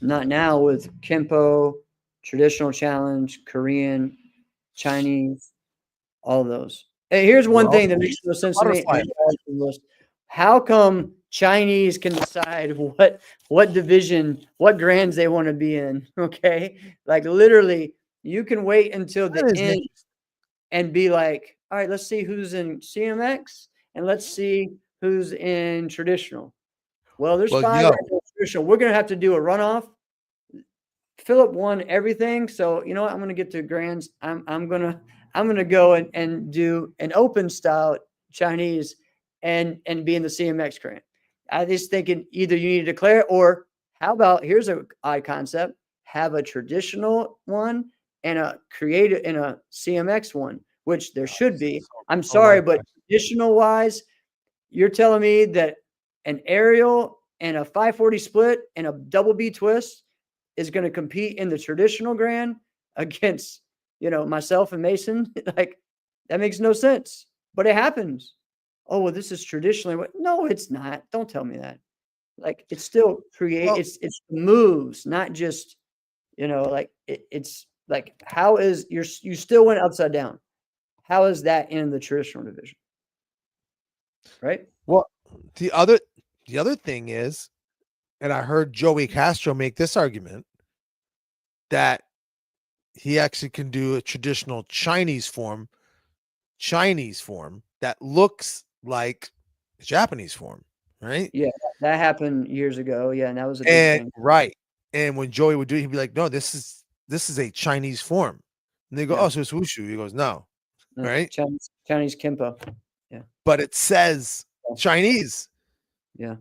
Not now with Kempo, traditional challenge, Korean, Chinese, all those. Hey, here's one thing that makes no sense to me. How come Chinese can decide what division, what grands they want to be in? Okay. Like literally, you can wait until the end and be like, all right, let's see who's in CMX and let's see who's in traditional. Well, there's 5 right in traditional. We're going to have to do a runoff. Philip won everything. So you know what? I'm going to get to grands. I'm going to go and do an open style Chinese and be in the CMX grant. I just thinking either you need to declare or how about here's a odd concept, have a traditional one and a creative and a CMX one, which there should be. I'm sorry, but traditional wise, you're telling me that an aerial and a 540 split and a double B twist is going to compete in the traditional grand against, myself and Mason. Like that makes no sense, but it happens. Oh, well, this is traditionally what? No, it's not. Don't tell me that. Like it's still it's moves, not just, like it's like, how is you still went upside down. How is that in the traditional division? Right. Well, the other thing is, and I heard Joey Castro make this argument that he actually can do a traditional Chinese form that looks like the Japanese form, right? Yeah, that happened years ago. Yeah, and that was a big thing. Right. And when Joey would do it, he'd be like, "No, this is a Chinese form." And they go, "Oh, so it's wushu." He goes, "No." Right? Chinese Kempo. Yeah. But it says Chinese. Yeah.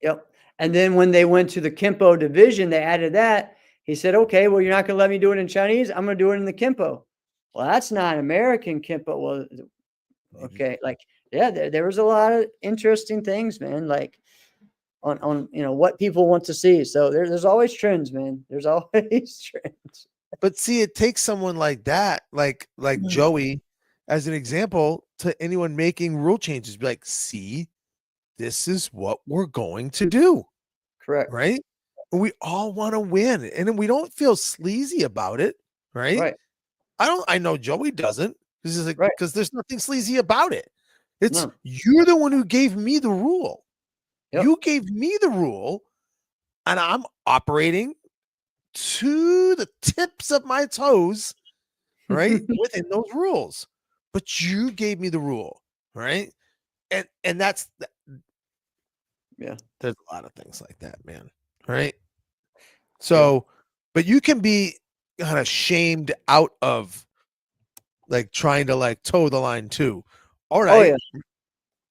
Yep. And then when they went to the Kempo division, they added that. He said, okay, well, you're not going to let me do it in Chinese. I'm going to do it in the Kempo. Well, that's not American Kempo. Well, okay. Like, yeah, there was a lot of interesting things, man. Like on what people want to see. So there's always trends, man. There's always trends. But see, it takes someone like that, like Joey, as an example to anyone making rule changes. Be like, see, this is what we're going to do. Correct. Right? We all want to win, and we don't feel sleazy about it, right? Right. I know Joey doesn't. This is because there's nothing sleazy about it. It's you're the one who gave me the rule. Yep. You gave me the rule, and I'm operating to the tips of my toes, right? Within those rules. But you gave me the rule, right? And that's there's a lot of things like that, man. Right? So, but you can be kind of shamed out of like trying to like toe the line too. All right.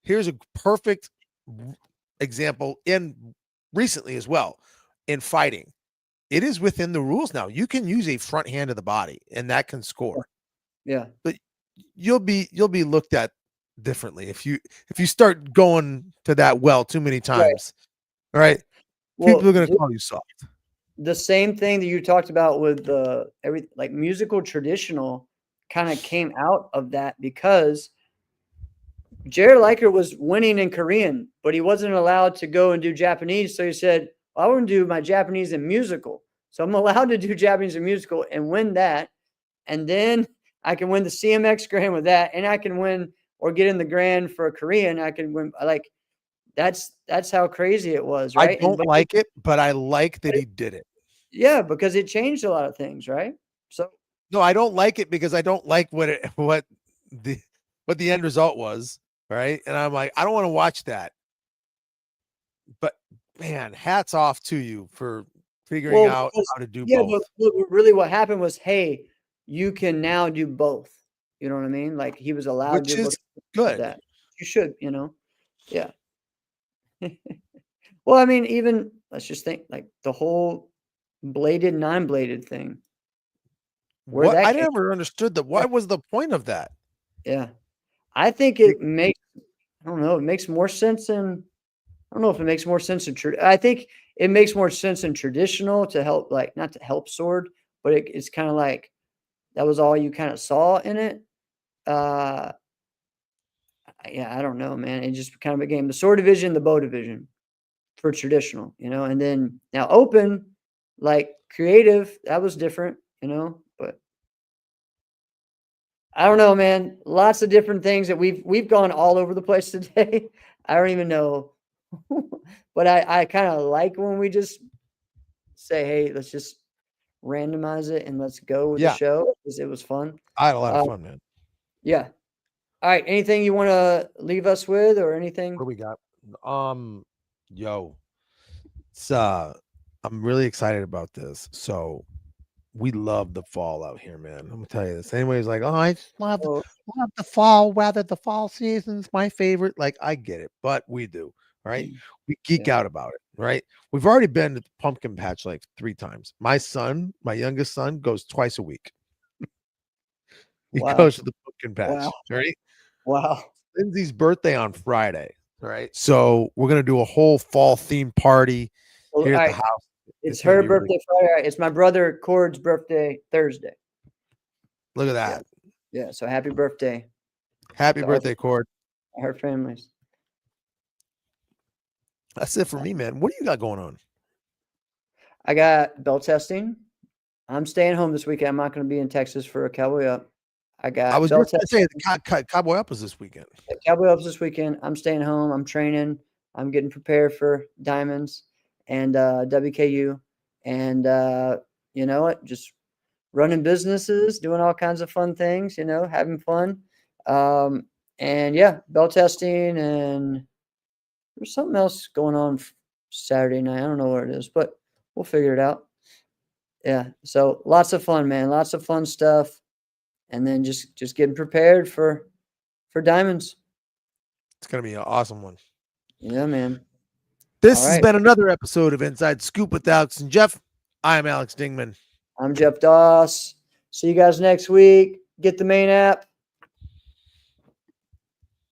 Here's a perfect example in recently as well in fighting. It is within the rules now. You can use a front hand of the body and that can score. Yeah. But you'll be looked at differently if you start going to that well too many times. All right. People are going to call you soft. the same thing that you talked about with the like musical traditional kind of came out of that because Jared Leicher was winning in Korean, but he wasn't allowed to go and do Japanese. So he said, well, I want to do my Japanese and musical. So I'm allowed to do Japanese and musical and win that. And then I can win the CMX Grand with that. And I can win or get in the Grand for a Korean. I can win. Like, that's how crazy it was, right? I don't like it, but I like that he did it. Yeah, because it changed a lot of things, right? So no, I don't like it because I don't like what the end result was, right? And I'm like, I don't want to watch that. But man, hats off to you for figuring out how to do both. But really what happened was, hey, you can now do both. You know what I mean? Like he was allowed Which to is good. That. You should, Yeah. Well, I mean, even let's just think like the whole bladed, non-bladed thing. What I never understood that. What was the point of that? Yeah. I think it makes, I don't know, it makes more sense in, I don't know if it makes more sense in, I think it makes more sense in traditional to help, like, not to help sword, but it's kind of like, that was all you kind of saw in it. Yeah, I don't know, man. It just kind of became the sword division, the bow division for traditional, and then now open, like creative, that was different, but I don't know, man. Lots of different things that we've gone all over the place today. I don't even know, but I kind of like when we just say, hey, let's just randomize it and let's go with the show because it was fun. I had a lot of fun, man. Yeah. All right. Anything you want to leave us with or anything? What do we got? It's I'm really excited about this. So we love the fall out here, man. I'm gonna tell you this. Anybody's like, oh, I just love the fall weather. The fall season's my favorite. Like, I get it, but we do, right? We geek out about it, right? We've already been to the pumpkin patch like 3 times. My youngest son, goes twice a week. He goes to the pumpkin patch, right? Wow. Lindsay's birthday on Friday, right? So we're gonna do a whole fall theme party here at the house. It's her birthday Friday. It's my brother Cord's birthday Thursday. Look at that. Yeah. So happy birthday. Happy birthday, Cord. Her families. That's it for me, man. What do you got going on? I got belt testing. I'm staying home this weekend. I'm not going to be in Texas for a Cowboy Up. I was just going to say the Cowboy Up was this weekend. Cowboy Up's this weekend. I'm staying home. I'm training. I'm getting prepared for Diamonds and WKU. And you know what? Just running businesses, doing all kinds of fun things, having fun. And yeah, belt testing, and there's something else going on Saturday night. I don't know what it is, but we'll figure it out. Yeah. So lots of fun, man. Lots of fun stuff. And then just getting prepared for Diamonds. It's going to be an awesome one. Yeah, man. This has been another episode of Inside Scoop with Alex and Jeff. I'm Alex Dingman. I'm Jeff Doss. See you guys next week. Get the main app.